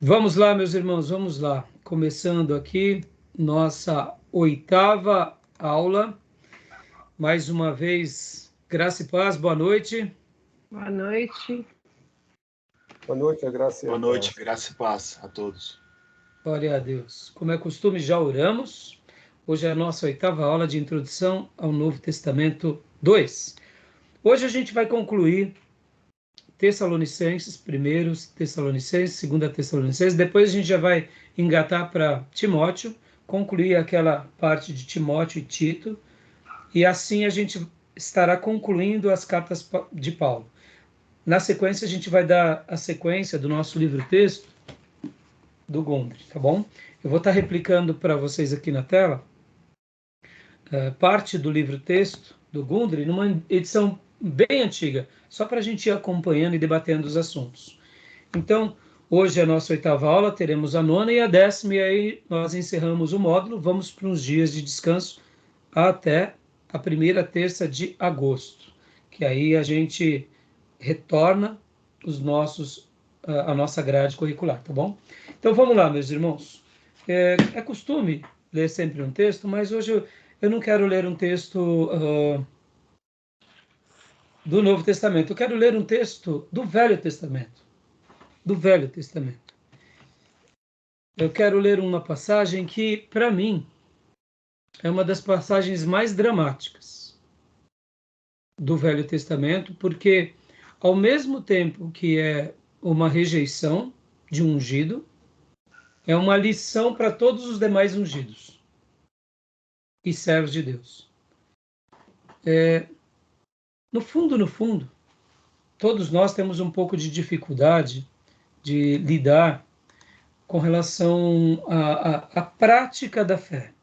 Vamos lá, meus irmãos, vamos lá. Começando aqui nossa oitava aula. Mais uma vez, graça e paz, boa noite. Boa noite. Boa noite, a graça e a Boa noite, paz. graça e paz a todos. Glória a Deus. Como é costume, já oramos. Hoje é a nossa oitava aula de introdução ao Novo Testamento 2. Hoje a gente vai concluir Tessalonicenses, primeiro Tessalonicenses, segunda Tessalonicenses, depois a gente já vai engatar para Timóteo, concluir aquela parte de Timóteo e Tito, e assim a gente estará concluindo as cartas de Paulo. Na sequência, a gente vai dar a sequência do nosso livro-texto do Gundry, tá bom? Eu vou estar replicando para vocês aqui na tela parte do livro-texto do Gundry, numa edição bem antiga, só para a gente ir acompanhando e debatendo os assuntos. Então, hoje é a nossa oitava aula, teremos a nona e a décima, e aí nós encerramos o módulo, vamos para uns dias de descanso até a primeira terça de agosto, que aí a gente retorna a nossa grade curricular, tá bom? Então vamos lá, meus irmãos. É costume ler sempre um texto, mas hoje eu não quero ler um texto do Novo Testamento, eu quero ler um texto do Velho Testamento. Do Velho Testamento. Eu quero ler uma passagem que, para mim, é uma das passagens mais dramáticas do Velho Testamento, porque, ao mesmo tempo que é uma rejeição de um ungido, é uma lição para todos os demais ungidos e servos de Deus. No fundo, todos nós temos um pouco de dificuldade de lidar com relação à prática da fé.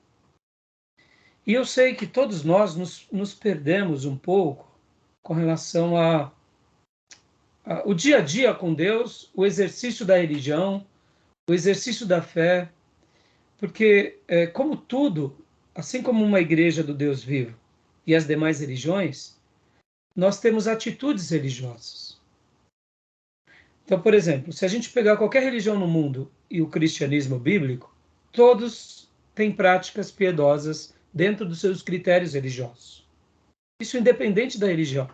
E eu sei que todos nós nos perdemos um pouco com relação o dia a dia com Deus, o exercício da religião, o exercício da fé, porque, como tudo, assim como uma igreja do Deus vivo e as demais religiões, nós temos atitudes religiosas. Então, por exemplo, se a gente pegar qualquer religião no mundo e o cristianismo bíblico, todos têm práticas piedosas dentro dos seus critérios religiosos. Isso independente da religião.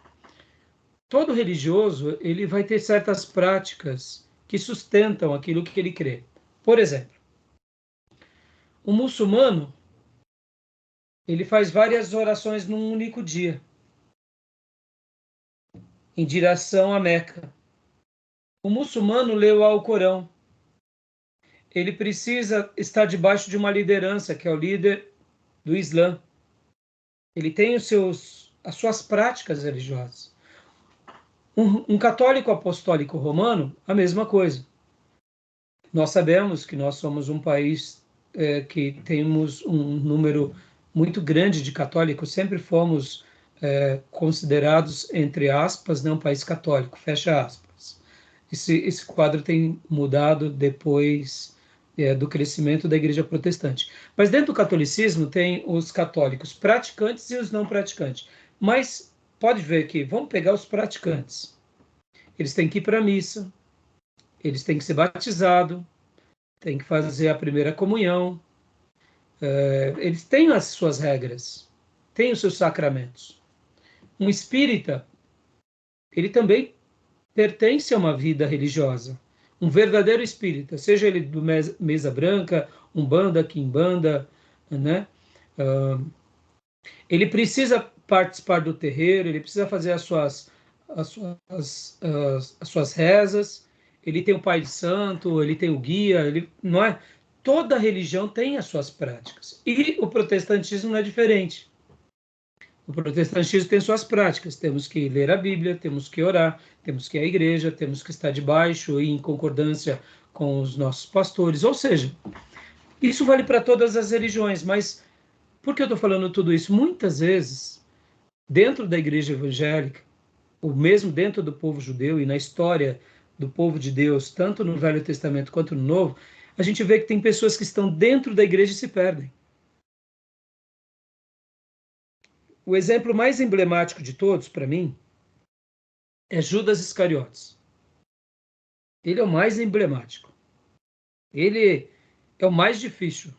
Todo religioso, ele vai ter certas práticas que sustentam aquilo que ele crê. Por exemplo, o muçulmano, ele faz várias orações num único dia, em direção a Meca. O muçulmano lê o Alcorão. Ele precisa estar debaixo de uma liderança, que é o líder do Islã. Ele tem as suas práticas religiosas. Um católico apostólico romano, a mesma coisa. Nós sabemos que nós somos um país que temos um número muito grande de católicos, sempre fomos considerados, entre aspas, um país católico, fecha aspas. Esse quadro tem mudado depois do crescimento da Igreja Protestante. Mas dentro do catolicismo tem os católicos praticantes e os não praticantes. Mas pode ver que, vamos pegar os praticantes. Eles têm que ir para a missa, eles têm que ser batizados, têm que fazer a primeira comunhão, eles têm as suas regras, têm os seus sacramentos. Um espírita, ele também pertence a uma vida religiosa. Um verdadeiro espírita, seja ele do Mesa Branca, Umbanda, Quimbanda, né? Ele precisa participar do terreiro, ele precisa fazer as suas rezas, ele tem o pai de santo, ele tem o guia, não é? Toda religião tem as suas práticas. E o protestantismo não é diferente. O protestantismo tem suas práticas. Temos que ler a Bíblia, temos que orar, temos que ir à igreja, temos que estar debaixo e em concordância com os nossos pastores. Ou seja, isso vale para todas as religiões. Mas por que eu estou falando tudo isso? Muitas vezes, dentro da igreja evangélica, ou mesmo dentro do povo judeu e na história do povo de Deus, tanto no Velho Testamento quanto no Novo, a gente vê que tem pessoas que estão dentro da igreja e se perdem. O exemplo mais emblemático de todos, para mim, é Judas Iscariotes. Ele é o mais emblemático. Ele é o mais difícil.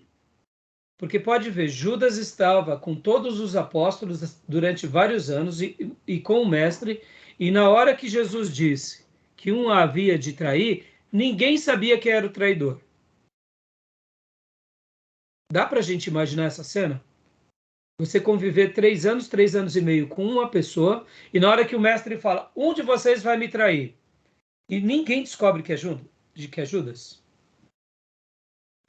Porque pode ver, Judas estava com todos os apóstolos durante vários anos e com o mestre, e na hora que Jesus disse que um havia de trair, ninguém sabia quem era o traidor. Dá para a gente imaginar essa cena? Você conviver 3 anos e meio com uma pessoa, e na hora que o mestre fala, um de vocês vai me trair, e ninguém descobre que é Judas.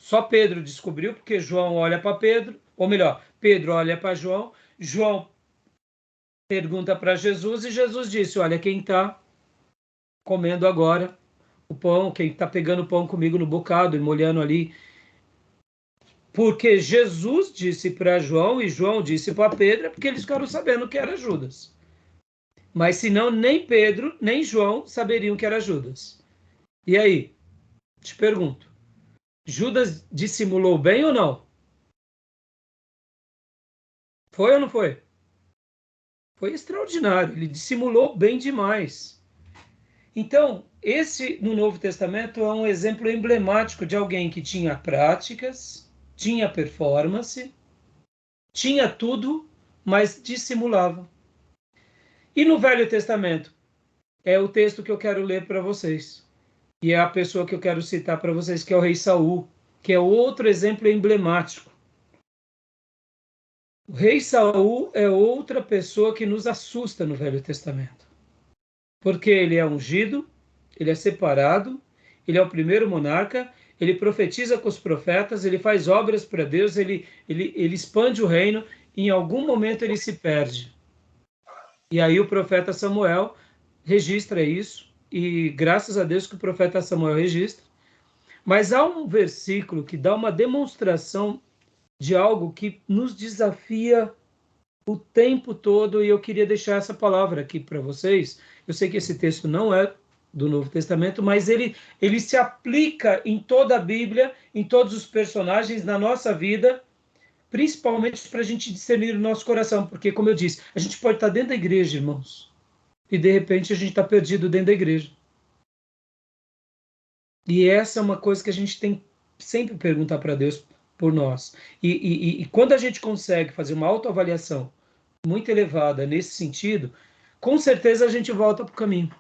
Só Pedro descobriu, porque João olha para Pedro, ou melhor, Pedro olha para João, João pergunta para Jesus, e Jesus disse, olha, quem está comendo agora o pão, quem está pegando o pão comigo no bocado e molhando ali, porque Jesus disse para João e João disse para Pedro, é porque eles ficaram sabendo que era Judas. Mas senão nem Pedro nem João saberiam que era Judas. E aí, te pergunto, Judas dissimulou bem ou não? Foi ou não foi? Foi extraordinário, ele dissimulou bem demais. Então, esse no Novo Testamento é um exemplo emblemático de alguém que tinha práticas, tinha performance, tinha tudo, mas dissimulava. E no Velho Testamento? É o texto que eu quero ler para vocês. E é a pessoa que eu quero citar para vocês, que é o rei Saul, que é outro exemplo emblemático. O rei Saul é outra pessoa que nos assusta no Velho Testamento. Porque ele é ungido, ele é separado, ele é o primeiro monarca, ele profetiza com os profetas, ele faz obras para Deus, ele expande o reino, e em algum momento ele se perde. E aí o profeta Samuel registra isso, e graças a Deus que o profeta Samuel registra. Mas há um versículo que dá uma demonstração de algo que nos desafia o tempo todo, e eu queria deixar essa palavra aqui para vocês. Eu sei que esse texto não é do Novo Testamento, mas ele se aplica em toda a Bíblia, em todos os personagens, na nossa vida, principalmente para a gente discernir o nosso coração, porque, como eu disse, a gente pode estar dentro da igreja, irmãos, e de repente a gente está perdido dentro da igreja. E essa é uma coisa que a gente tem sempre perguntar para Deus por nós. E quando a gente consegue fazer uma autoavaliação muito elevada nesse sentido, com certeza a gente volta para o caminho.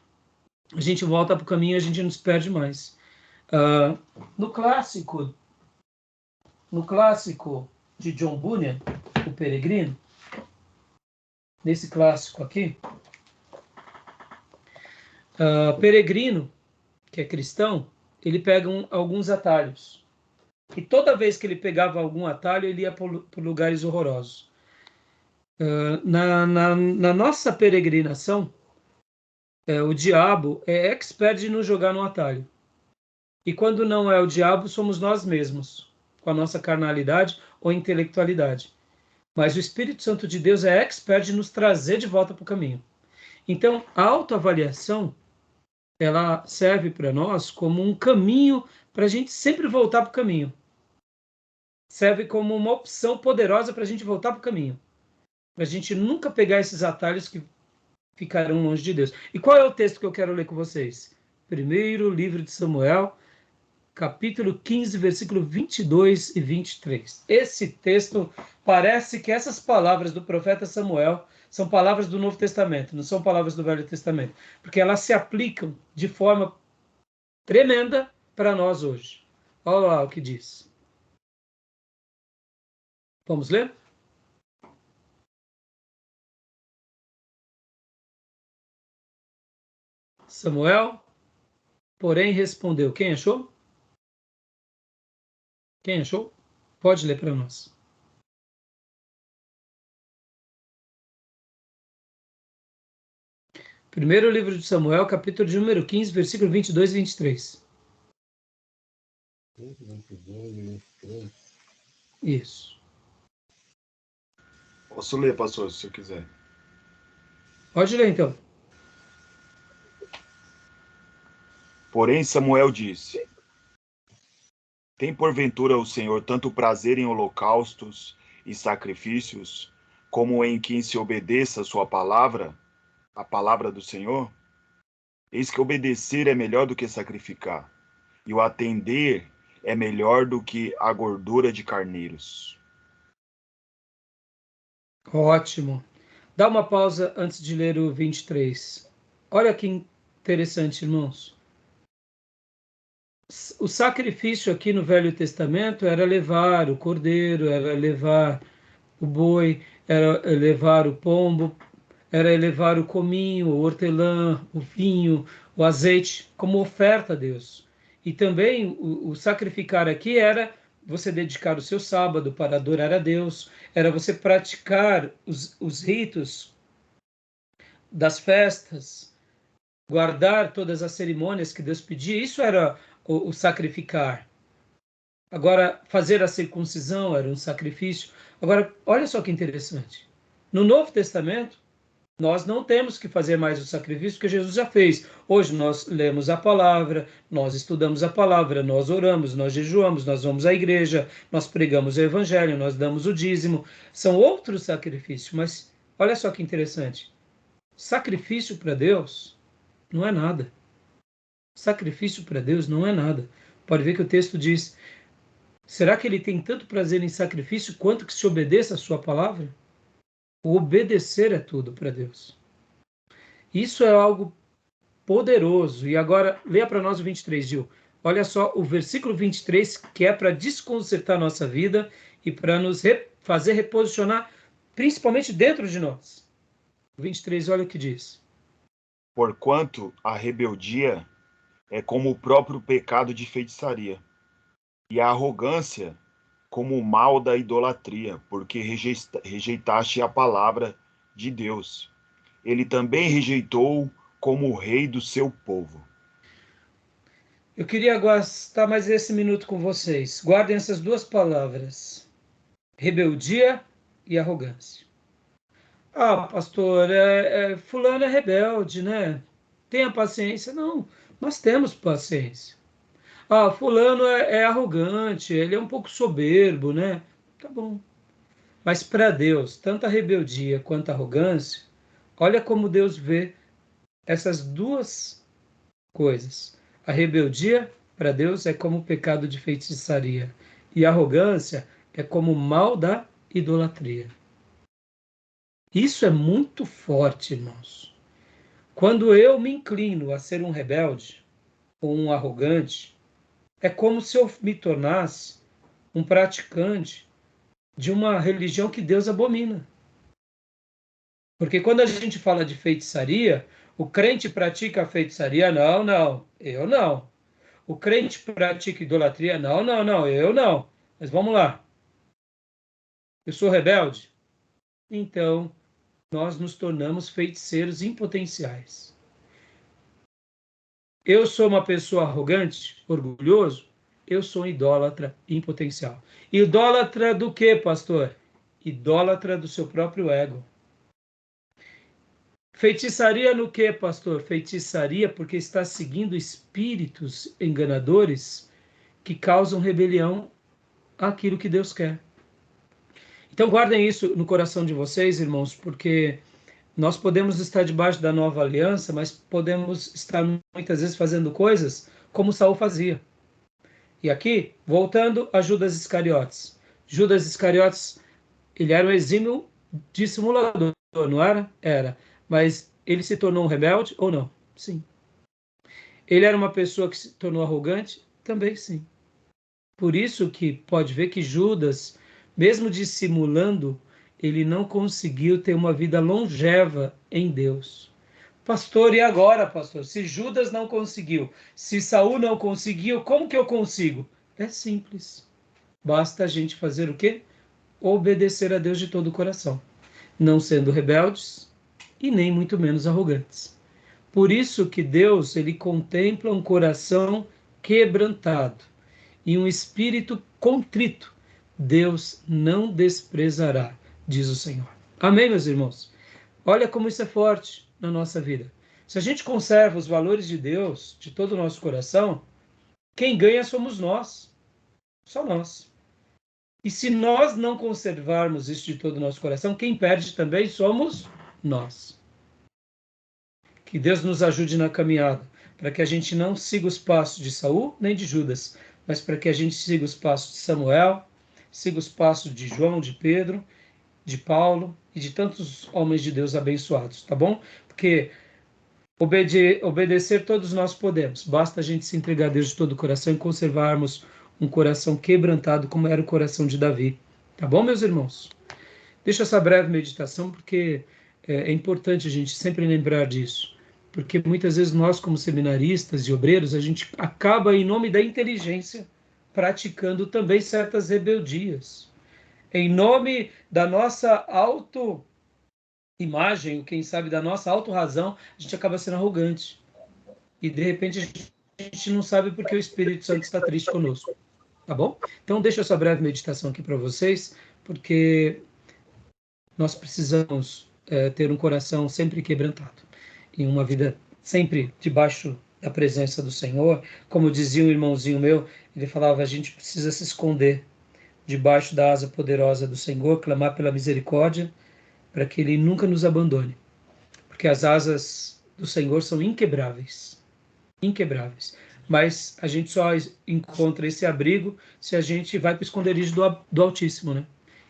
A gente volta para o caminho e a gente não se perde mais. No clássico de John Bunyan, O Peregrino, nesse clássico aqui, Peregrino, que é cristão, ele pega alguns atalhos. E toda vez que ele pegava algum atalho, ele ia por lugares horrorosos. Na nossa peregrinação, o diabo é expert em nos jogar no atalho. E quando não é o diabo, somos nós mesmos, com a nossa carnalidade ou intelectualidade. Mas o Espírito Santo de Deus é expert em nos trazer de volta para o caminho. Então, a autoavaliação, ela serve para nós como um caminho para a gente sempre voltar para o caminho. Serve como uma opção poderosa para a gente voltar para o caminho. Para a gente nunca pegar esses atalhos que ficarão longe de Deus. E qual é o texto que eu quero ler com vocês? Primeiro livro de Samuel, capítulo 15, versículo 22 e 23. Esse texto, parece que essas palavras do profeta Samuel são palavras do Novo Testamento, não são palavras do Velho Testamento, porque elas se aplicam de forma tremenda para nós hoje. Olha lá o que diz. Vamos ler? Samuel, porém, respondeu. Quem achou? Quem achou? Pode ler para nós. Primeiro livro de Samuel, capítulo de número 15, versículo 22 e 23. 22 e 23. Isso. Posso ler, pastor, se você quiser. Pode ler, então. Porém, Samuel disse: Tem porventura o Senhor tanto prazer em holocaustos e sacrifícios, como em que se obedeça a sua palavra, a palavra do Senhor? Eis que obedecer é melhor do que sacrificar, e o atender é melhor do que a gordura de carneiros. Ótimo. Dá uma pausa antes de ler o 23. Olha que interessante, irmãos. O sacrifício aqui no Velho Testamento era levar o cordeiro, era levar o boi, era levar o pombo, era elevar o cominho, o hortelã, o vinho, o azeite, como oferta a Deus. E também o sacrificar aqui era você dedicar o seu sábado para adorar a Deus, era você praticar os ritos das festas, guardar todas as cerimônias que Deus pedia. Isso era o sacrificar. Agora, fazer a circuncisão era um sacrifício. Agora, olha só que interessante. No Novo Testamento, nós não temos que fazer mais o sacrifício que Jesus já fez. Hoje nós lemos a palavra, nós estudamos a palavra, nós oramos, nós jejuamos, nós vamos à igreja, nós pregamos o evangelho, nós damos o dízimo. São outros sacrifícios, mas olha só que interessante. Sacrifício para Deus não é nada. Sacrifício para Deus não é nada. Pode ver que o texto diz: será que ele tem tanto prazer em sacrifício quanto que se obedeça a sua palavra? O obedecer é tudo para Deus. Isso é algo poderoso. E agora, leia para nós o 23, Gil. Olha só o versículo 23, que é para desconcertar a nossa vida e para nos fazer reposicionar, principalmente dentro de nós. O 23, olha o que diz. Porquanto a rebeldia é como o próprio pecado de feitiçaria, e a arrogância como o mal da idolatria, porque rejeitaste a palavra de Deus. Ele também rejeitou como o rei do seu povo. Eu queria gastar mais esse minuto com vocês. Guardem essas duas palavras: rebeldia e arrogância. Ah, pastor, fulano é rebelde, né? Tenha paciência. Não, nós temos paciência. Ah, fulano é arrogante, ele é um pouco soberbo, né? Tá bom. Mas para Deus, tanto a rebeldia quanto a arrogância, olha como Deus vê essas duas coisas. A rebeldia, para Deus, é como o pecado de feitiçaria. E a arrogância é como o mal da idolatria. Isso é muito forte, irmãos. Quando eu me inclino a ser um rebelde ou um arrogante, é como se eu me tornasse um praticante de uma religião que Deus abomina. Porque quando a gente fala de feitiçaria, o crente pratica a feitiçaria? Não, não, eu não. O crente pratica idolatria? Não, não, não, eu não. Mas vamos lá. Eu sou rebelde? Então, nós nos tornamos feiticeiros impotenciais. Eu sou uma pessoa arrogante, orgulhoso? Eu sou um idólatra impotencial. Idólatra do quê, pastor? Idólatra do seu próprio ego. Feitiçaria no quê, pastor? Feitiçaria porque está seguindo espíritos enganadores que causam rebelião àquilo que Deus quer. Então guardem isso no coração de vocês, irmãos, porque nós podemos estar debaixo da nova aliança, mas podemos estar muitas vezes fazendo coisas como Saul fazia. E aqui, voltando a Judas Iscariotes. Judas Iscariotes, ele era um exímio dissimulador, não era? Era. Mas ele se tornou um rebelde ou não? Sim. Ele era uma pessoa que se tornou arrogante? Também sim. Por isso que pode ver que Judas, mesmo dissimulando, ele não conseguiu ter uma vida longeva em Deus. Pastor, e agora, pastor? Se Judas não conseguiu, se Saul não conseguiu, como que eu consigo? É simples. Basta a gente fazer o quê? Obedecer a Deus de todo o coração, não sendo rebeldes e nem muito menos arrogantes. Por isso que Deus, ele contempla um coração quebrantado e um espírito contrito. Deus não desprezará, diz o Senhor. Amém, meus irmãos? Olha como isso é forte na nossa vida. Se a gente conserva os valores de Deus de todo o nosso coração, quem ganha somos nós. Só nós. E se nós não conservarmos isso de todo o nosso coração, quem perde também somos nós. Que Deus nos ajude na caminhada, para que a gente não siga os passos de Saul nem de Judas, mas para que a gente siga os passos de Samuel, siga os passos de João, de Pedro, de Paulo e de tantos homens de Deus abençoados, tá bom? Porque obedecer todos nós podemos, basta a gente se entregar a Deus de todo o coração e conservarmos um coração quebrantado como era o coração de Davi, tá bom, meus irmãos? Deixa essa breve meditação porque é importante a gente sempre lembrar disso, porque muitas vezes nós como seminaristas e obreiros, a gente acaba em nome da inteligência praticando também certas rebeldias, em nome da nossa autoimagem, quem sabe da nossa autorrazão, a gente acaba sendo arrogante. E de repente a gente não sabe porque o Espírito Santo está triste conosco. Tá bom? Então deixa essa breve meditação aqui para vocês, porque nós precisamos ter um coração sempre quebrantado e uma vida sempre debaixo da presença do Senhor. Como dizia um irmãozinho meu, ele falava, a gente precisa se esconder debaixo da asa poderosa do Senhor, clamar pela misericórdia, para que Ele nunca nos abandone. Porque as asas do Senhor são inquebráveis. Inquebráveis. Mas a gente só encontra esse abrigo se a gente vai para o esconderijo do Altíssimo, né?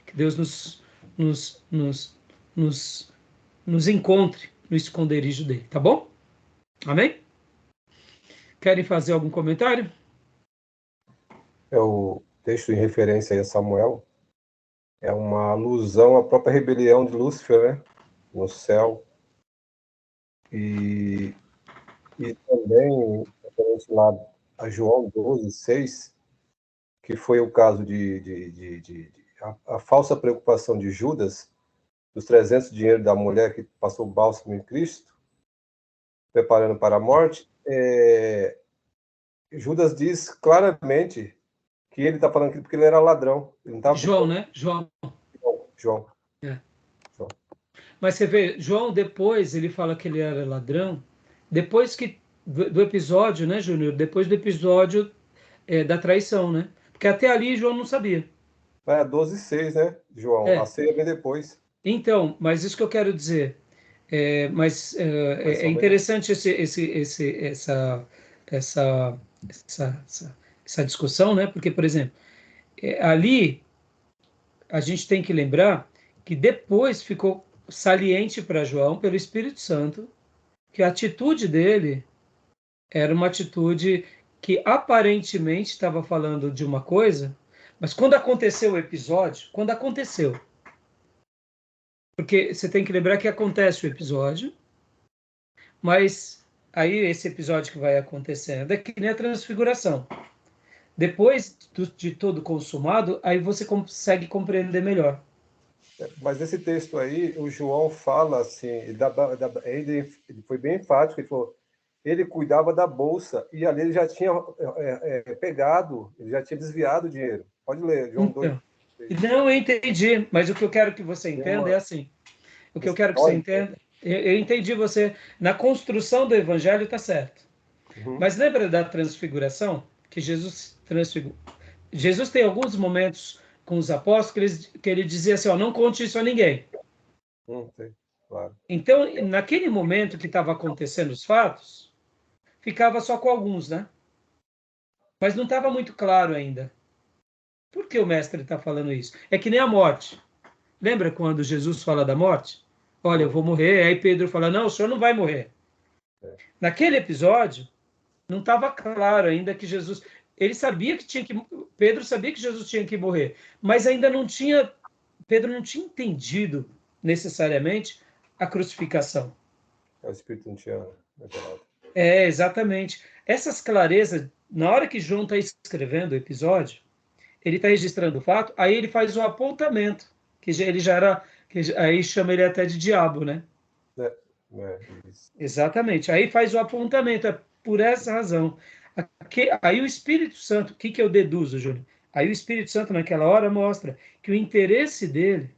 Que Deus nos encontre no esconderijo dele, tá bom? Amém? Querem fazer algum comentário? O texto em referência a Samuel é uma alusão à própria rebelião de Lúcifer, né? No céu. E também, referente lá a João 12:6, que foi o caso a falsa preocupação de Judas, dos 300 dinheiro da mulher que passou o bálsamo em Cristo, preparando para a morte. Judas diz claramente que ele está falando aquilo porque ele era ladrão. Ele não tava... João, né? João. É. João. Mas você vê, João depois ele fala que ele era ladrão, depois do episódio, né, Júnior? Depois do episódio da traição, né? Porque até ali João não sabia. 12:6, né, João? A ceia vem depois. Então, mas isso que eu quero dizer. É interessante essa discussão, né? Porque, por exemplo, ali a gente tem que lembrar que depois ficou saliente para João, pelo Espírito Santo, que a atitude dele era uma atitude que aparentemente estava falando de uma coisa, mas quando aconteceu o episódio, porque você tem que lembrar que acontece o episódio, mas aí esse episódio que vai acontecendo é que nem a transfiguração. Depois de todo consumado, aí você consegue compreender melhor. Mas nesse texto aí, o João fala assim, ele foi bem enfático, ele falou, ele cuidava da bolsa, e ali ele já tinha pegado, ele já tinha desviado o dinheiro. Pode ler, João 2. Não, eu entendi, mas o que eu quero que você entenda é assim. O que eu quero que você entenda, eu entendi você, na construção do evangelho está certo. Mas lembra da transfiguração? Que Jesus transfigurou. Jesus tem alguns momentos com os apóstolos que ele dizia assim, não conte isso a ninguém. Claro. Então, naquele momento que estava acontecendo os fatos, ficava só com alguns, né? Mas não estava muito claro ainda. Por que o mestre está falando isso? É que nem a morte. Lembra quando Jesus fala da morte? Olha, eu vou morrer. Aí Pedro fala, não, o senhor não vai morrer. Naquele episódio, não estava claro ainda que Jesus... Pedro sabia que Jesus tinha que morrer, mas ainda não tinha... Pedro não tinha entendido necessariamente a crucificação. O Espírito não tinha... Exatamente. Essas clarezas, na hora que João está escrevendo o episódio, ele está registrando o fato, aí ele faz um apontamento, que ele já era... aí chama ele até de diabo, né? Exatamente. Aí faz o apontamento, é por essa razão. Aí o Espírito Santo, o que eu deduzo, Júnior? Aí o Espírito Santo, naquela hora, mostra que o interesse dele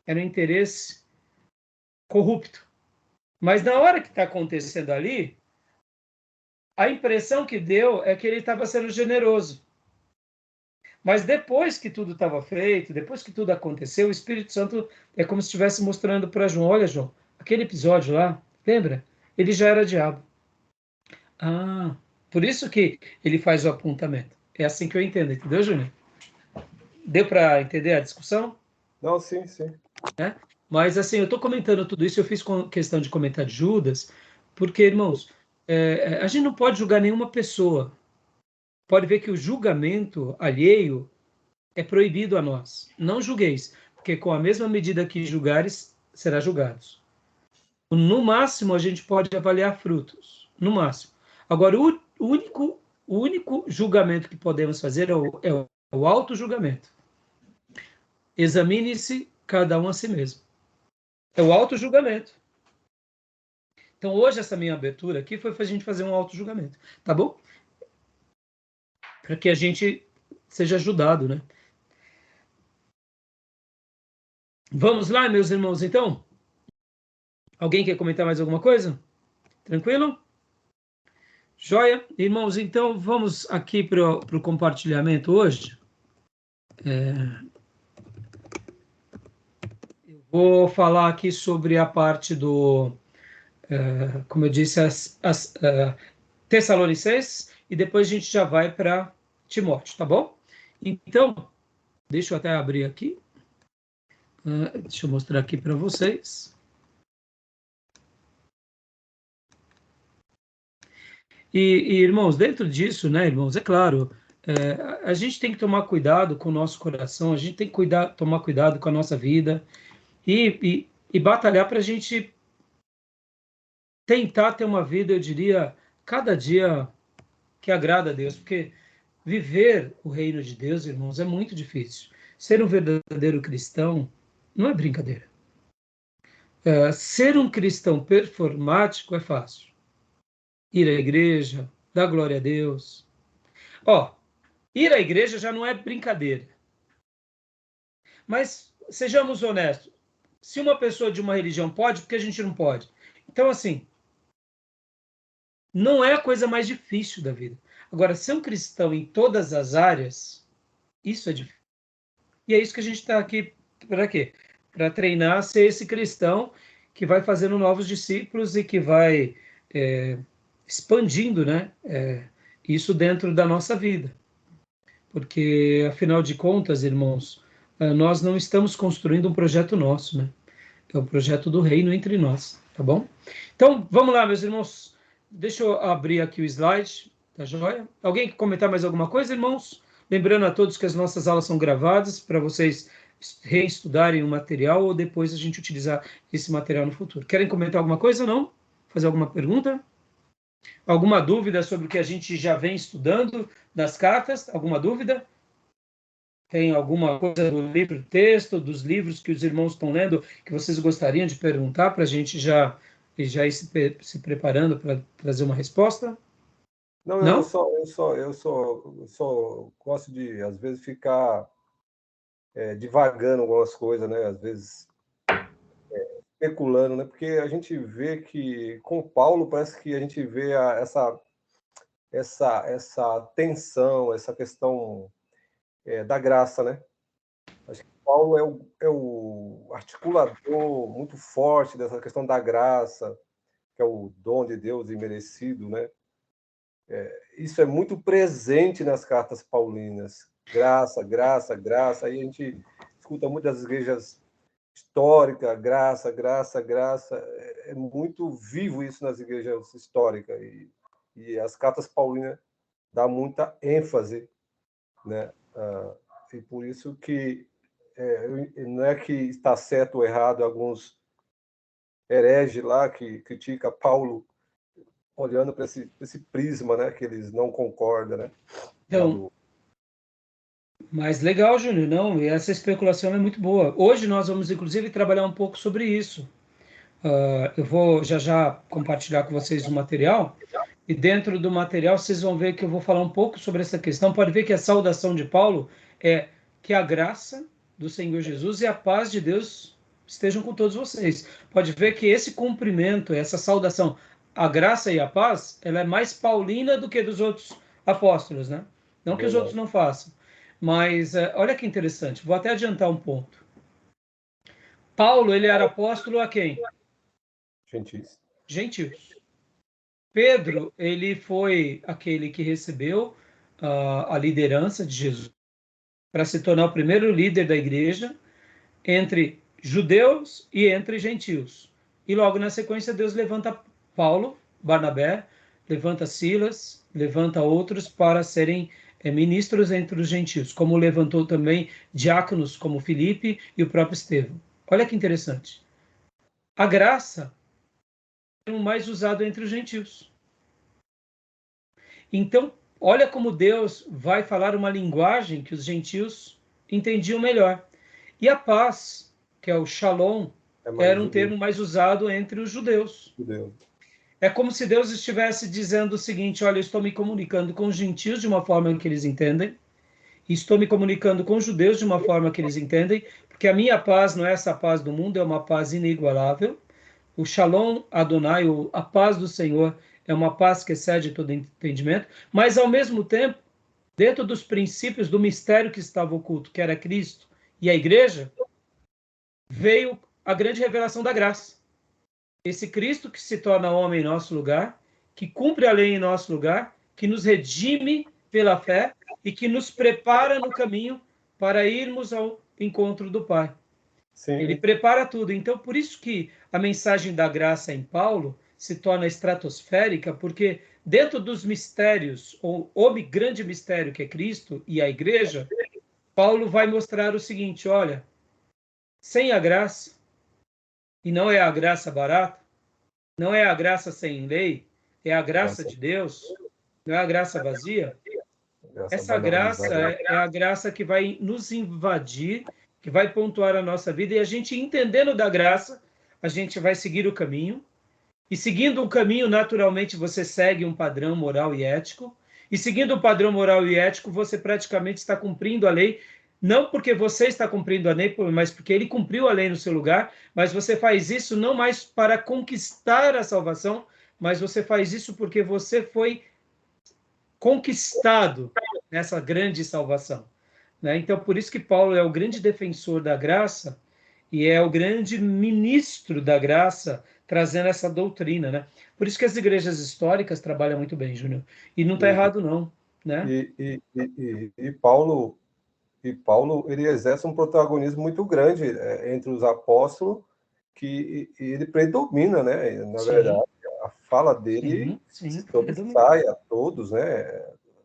era um interesse corrupto. Mas na hora que está acontecendo ali, a impressão que deu é que ele estava sendo generoso. Mas depois que tudo estava feito, depois que tudo aconteceu, o Espírito Santo é como se estivesse mostrando para João, olha, João, aquele episódio lá, lembra? Ele já era diabo. Por isso que ele faz o apontamento. É assim que eu entendo, entendeu, Júnior? Deu para entender a discussão? Não, sim, sim. Mas, assim, eu estou comentando tudo isso, eu fiz questão de comentar de Judas, porque, irmãos, a gente não pode julgar nenhuma pessoa. Pode ver que o julgamento alheio é proibido a nós. Não julgueis, porque com a mesma medida que julgares, será julgados. No máximo, a gente pode avaliar frutos. No máximo. Agora, o único julgamento que podemos fazer é o auto-julgamento. Examine-se cada um a si mesmo. É o auto-julgamento. Então, hoje, essa minha abertura aqui foi para a gente fazer um auto-julgamento. Tá bom? Para que a gente seja ajudado, né? Vamos lá, meus irmãos, então? Alguém quer comentar mais alguma coisa? Tranquilo? Joia? Irmãos, então vamos aqui para o compartilhamento hoje. Vou falar aqui sobre a parte como eu disse, as Tessalonicenses, e depois a gente já vai para Timóteo, tá bom? Então, deixa eu até abrir aqui. Deixa eu mostrar aqui para vocês. Irmãos, dentro disso, né, irmãos, é claro, a gente tem que tomar cuidado com o nosso coração, a gente tem que tomar cuidado com a nossa vida e batalhar para a gente tentar ter uma vida, eu diria, cada dia que agrada a Deus, porque viver o reino de Deus, irmãos, é muito difícil. Ser um verdadeiro cristão não é brincadeira. Ser um cristão performático é fácil. Ir à igreja, dar glória a Deus. Ó, ir à igreja já não é brincadeira. Mas sejamos honestos. Se uma pessoa de uma religião pode, por que a gente não pode? Então, assim, não é a coisa mais difícil da vida. Agora, ser um cristão em todas as áreas, isso é difícil. E é isso que a gente está aqui para quê? Para treinar a ser esse cristão que vai fazendo novos discípulos e que vai expandindo, né, isso dentro da nossa vida. Porque, afinal de contas, irmãos, nós não estamos construindo um projeto nosso, né? É o projeto do reino entre nós, tá bom? Então, vamos lá, meus irmãos. Deixa eu abrir aqui o slide, tá joia? Alguém quer comentar mais alguma coisa, irmãos? Lembrando a todos que as nossas aulas são gravadas para vocês reestudarem o material ou depois a gente utilizar esse material no futuro. Querem comentar alguma coisa, não? Fazer alguma pergunta? Alguma dúvida sobre o que a gente já vem estudando nas cartas? Alguma dúvida? Tem alguma coisa do livro texto, dos livros que os irmãos estão lendo, que vocês gostariam de perguntar para a gente já ir se preparando para trazer uma resposta? Não, Não? eu só gosto de, às vezes, ficar divagando algumas coisas, né? Às vezes especulando, né? Porque a gente vê que, com Paulo, parece que a gente vê essa tensão, essa questão da graça, né? Acho que Paulo é o articulador muito forte dessa questão da graça, que é o dom de Deus imerecido, né? Isso é muito presente nas cartas paulinas. Graça, graça, graça. Aí a gente escuta muito das igrejas históricas, graça, graça, graça. É muito vivo isso nas igrejas históricas. E as cartas paulinas dão muita ênfase, né? E por isso que não é que está certo ou errado alguns hereges lá que critica Paulo olhando para esse prisma, né, que eles não concordam, né? Então, mas legal, Júnior, não, e essa especulação é muito boa. Hoje nós vamos, inclusive, trabalhar um pouco sobre isso. Eu vou já compartilhar com vocês o material, e dentro do material vocês vão ver que eu vou falar um pouco sobre essa questão. Pode ver que a saudação de Paulo é que a graça do Senhor Jesus e a paz de Deus estejam com todos vocês. Pode ver que esse cumprimento, essa saudação, a graça e a paz, ela é mais paulina do que dos outros apóstolos, né? Não que os outros não façam. Mas olha que interessante, vou até adiantar um ponto. Paulo, ele era apóstolo a quem? Gentis. Gentios. Pedro, ele foi aquele que recebeu a liderança de Jesus para se tornar o primeiro líder da igreja entre judeus e entre gentios. E logo na sequência Deus levanta Paulo, Barnabé, levanta Silas, levanta outros para serem ministros entre os gentios, como levantou também diáconos como Filipe e o próprio Estevão. Olha que interessante. A graça é o mais usado entre os gentios. Então, olha como Deus vai falar uma linguagem que os gentios entendiam melhor. E a paz, que é o shalom, era um termo mais usado entre os judeus. É como se Deus estivesse dizendo o seguinte: olha, eu estou me comunicando com os gentios de uma forma que eles entendem, e estou me comunicando com os judeus de uma forma que eles entendem, porque a minha paz não é essa paz do mundo, é uma paz inigualável. O Shalom Adonai, a paz do Senhor, é uma paz que excede todo entendimento, mas ao mesmo tempo, dentro dos princípios do mistério que estava oculto, que era Cristo e a igreja, veio a grande revelação da graça. Esse Cristo que se torna homem em nosso lugar, que cumpre a lei em nosso lugar, que nos redime pela fé e que nos prepara no caminho para irmos ao encontro do Pai. Sim. Ele prepara tudo. Então, por isso que a mensagem da graça em Paulo se torna estratosférica, porque dentro dos mistérios, o grande mistério que é Cristo e a igreja, Paulo vai mostrar o seguinte: olha, sem a graça, e não é a graça barata, não é a graça sem lei, é a graça de Deus, não é a graça vazia. Essa graça é a graça que vai nos invadir, que vai pontuar a nossa vida, e a gente, entendendo da graça, a gente vai seguir o caminho, e seguindo o caminho, naturalmente, você segue um padrão moral e ético, e seguindo o padrão moral e ético, você praticamente está cumprindo a lei, não porque você está cumprindo a lei, mas porque ele cumpriu a lei no seu lugar, mas você faz isso não mais para conquistar a salvação, mas você faz isso porque você foi conquistado nessa grande salvação, né? Então, por isso que Paulo é o grande defensor da graça e é o grande ministro da graça, trazendo essa doutrina, né? Por isso que as igrejas históricas trabalham muito bem, Júnior. E não está errado, não, né? E Paulo, ele exerce um protagonismo muito grande entre os apóstolos, que ele predomina, né? Na verdade, a fala dele sobressai a todos, né?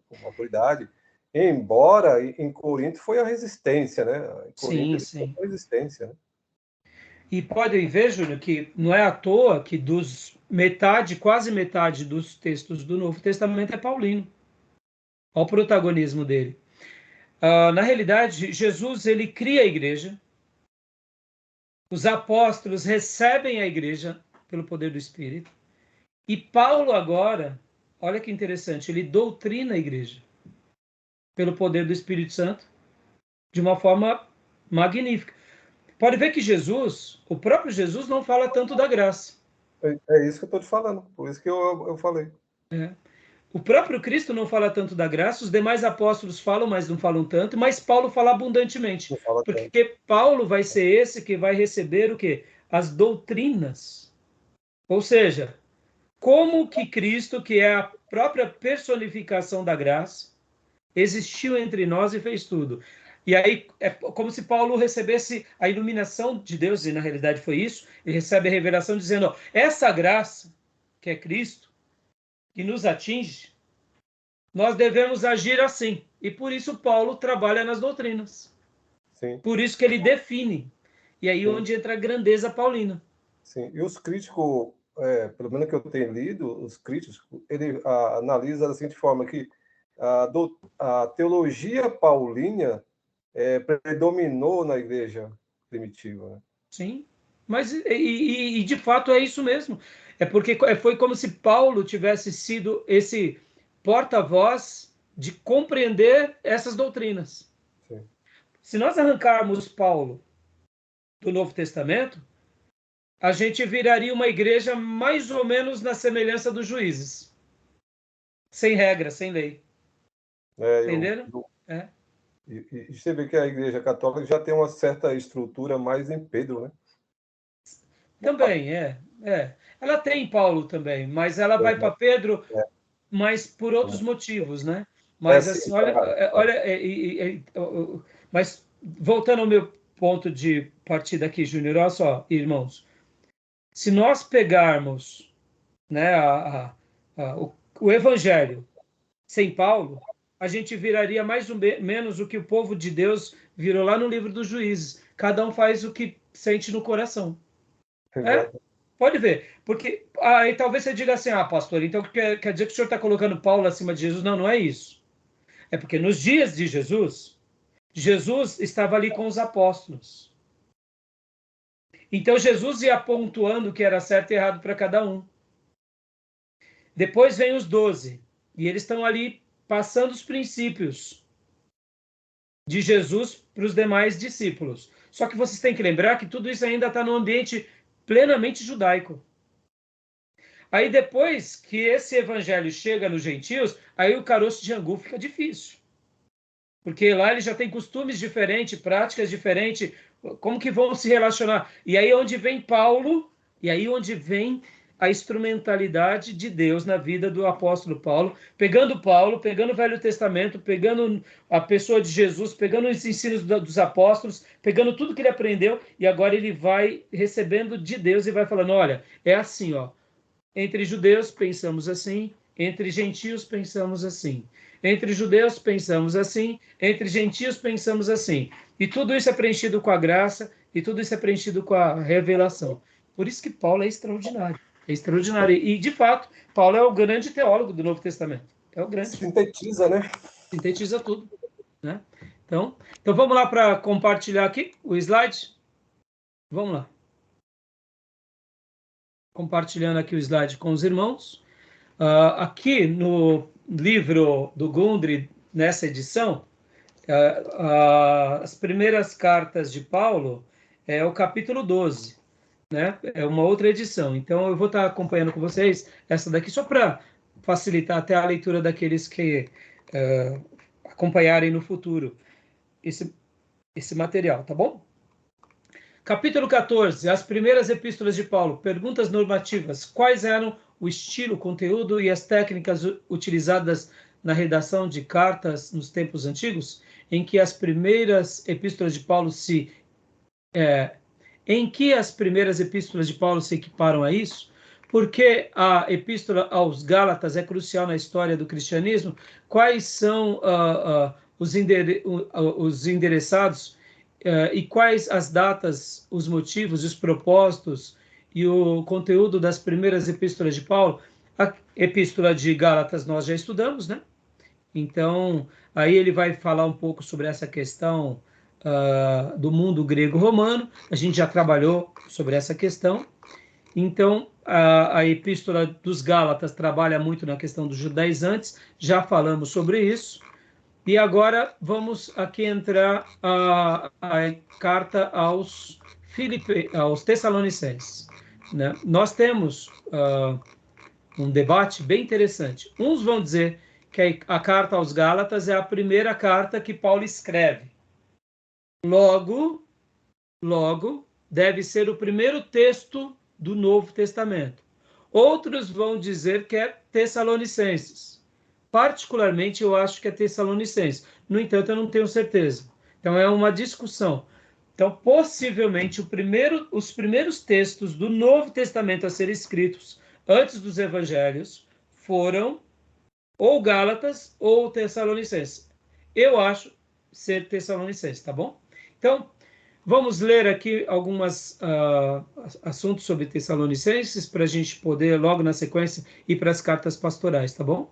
Com autoridade. Embora em Corinto foi a resistência, né? Em Corinto foi a resistência, né? E podem ver, Júnior, que não é à toa que quase metade dos textos do Novo Testamento é paulino. Olha o protagonismo dele. Na realidade, Jesus, ele cria a igreja, os apóstolos recebem a igreja pelo poder do Espírito, e Paulo agora, olha que interessante, ele doutrina a igreja pelo poder do Espírito Santo de uma forma magnífica. Pode ver que Jesus, o próprio Jesus, não fala tanto da graça. É isso que eu estou te falando, por isso que eu falei. O próprio Cristo não fala tanto da graça, os demais apóstolos falam, mas não falam tanto, mas Paulo fala abundantemente. Porque Paulo vai ser esse que vai receber o quê? As doutrinas. Ou seja, como que Cristo, que é a própria personificação da graça, existiu entre nós e fez tudo. E aí é como se Paulo recebesse a iluminação de Deus, e na realidade foi isso, ele recebe a revelação dizendo, ó, essa graça, que é Cristo, que nos atinge, nós devemos agir assim. E por isso Paulo trabalha nas doutrinas. Sim. Por isso que ele define. E aí onde entra a grandeza paulina. Sim, e os críticos, pelo menos que eu tenho lido, os críticos, ele analisa da seguinte forma, que a teologia paulina predominou na igreja primitiva. Né? Sim, mas e de fato é isso mesmo. É porque foi como se Paulo tivesse sido esse porta-voz de compreender essas doutrinas. Sim. Se nós arrancarmos Paulo do Novo Testamento, a gente viraria uma igreja mais ou menos na semelhança dos juízes. Sem regra, sem lei. Entenderam? E você vê que a igreja católica já tem uma certa estrutura mais em Pedro, né? Também, Ela tem Paulo também, mas ela vai para Pedro, mas por outros motivos, né? Mas assim, mas voltando ao meu ponto de partida aqui, Júnior, olha só, irmãos, se nós pegarmos, né, o Evangelho sem Paulo, a gente viraria mais ou menos o que o povo de Deus virou lá no livro dos Juízes. Cada um faz o que sente no coração. Pode ver. Porque aí talvez você diga assim, pastor, então quer dizer que o senhor está colocando Paulo acima de Jesus? Não, não é isso. É porque nos dias de Jesus, Jesus estava ali com os apóstolos. Então Jesus ia pontuando o que era certo e errado para cada um. Depois vem os 12. E eles estão ali passando os princípios de Jesus para os demais discípulos. Só que vocês têm que lembrar que tudo isso ainda está no ambiente plenamente judaico. Aí depois que esse evangelho chega nos gentios, aí o caroço de angu fica difícil. Porque lá eles já têm costumes diferentes, práticas diferentes, como que vão se relacionar? E aí onde vem Paulo, e aí onde vem a instrumentalidade de Deus na vida do apóstolo Paulo, pegando o Velho Testamento, pegando a pessoa de Jesus, pegando os ensinos dos apóstolos, pegando tudo que ele aprendeu, e agora ele vai recebendo de Deus e vai falando, olha, é assim, ó, entre judeus pensamos assim, entre gentios pensamos assim. Entre judeus pensamos assim, entre gentios pensamos assim. E tudo isso é preenchido com a graça, e tudo isso é preenchido com a revelação. Por isso que Paulo é extraordinário. É extraordinário. E, de fato, Paulo é o grande teólogo do Novo Testamento. É o grande. Sintetiza, né? Sintetiza tudo. Né? Então vamos lá para compartilhar aqui o slide. Vamos lá. Compartilhando aqui o slide com os irmãos. Aqui no livro do Gundry, nessa edição, as primeiras cartas de Paulo é o capítulo 12, né? É uma outra edição. Então, eu vou estar acompanhando com vocês essa daqui, só para facilitar até a leitura daqueles que acompanharem no futuro esse material, tá bom? Capítulo 14, as primeiras epístolas de Paulo, perguntas normativas. Quais eram o estilo, o conteúdo e as técnicas utilizadas na redação de cartas nos tempos antigos? Em que as primeiras epístolas de Paulo se equiparam a isso? Porque a epístola aos Gálatas é crucial na história do cristianismo? Quais são os endereçados e quais as datas, os motivos, os propósitos e o conteúdo das primeiras epístolas de Paulo? A epístola de Gálatas nós já estudamos, né? Então, aí ele vai falar um pouco sobre essa questão do mundo grego-romano. A gente já trabalhou sobre essa questão. Então, a epístola dos Gálatas trabalha muito na questão dos judaizantes. Já falamos sobre isso. E agora vamos aqui entrar a carta aos Tessalonicenses. Né? Nós temos um debate bem interessante. Uns vão dizer que a carta aos Gálatas é a primeira carta que Paulo escreve. Logo, deve ser o primeiro texto do Novo Testamento. Outros vão dizer que é Tessalonicenses. Particularmente, eu acho que é Tessalonicenses. No entanto, eu não tenho certeza. Então, é uma discussão. Então, possivelmente, os primeiros textos do Novo Testamento a serem escritos antes dos Evangelhos foram ou Gálatas ou Tessalonicenses. Eu acho ser Tessalonicenses, tá bom? Então, vamos ler aqui alguns assuntos sobre Tessalonicenses para a gente poder, logo na sequência, ir para as cartas pastorais, tá bom?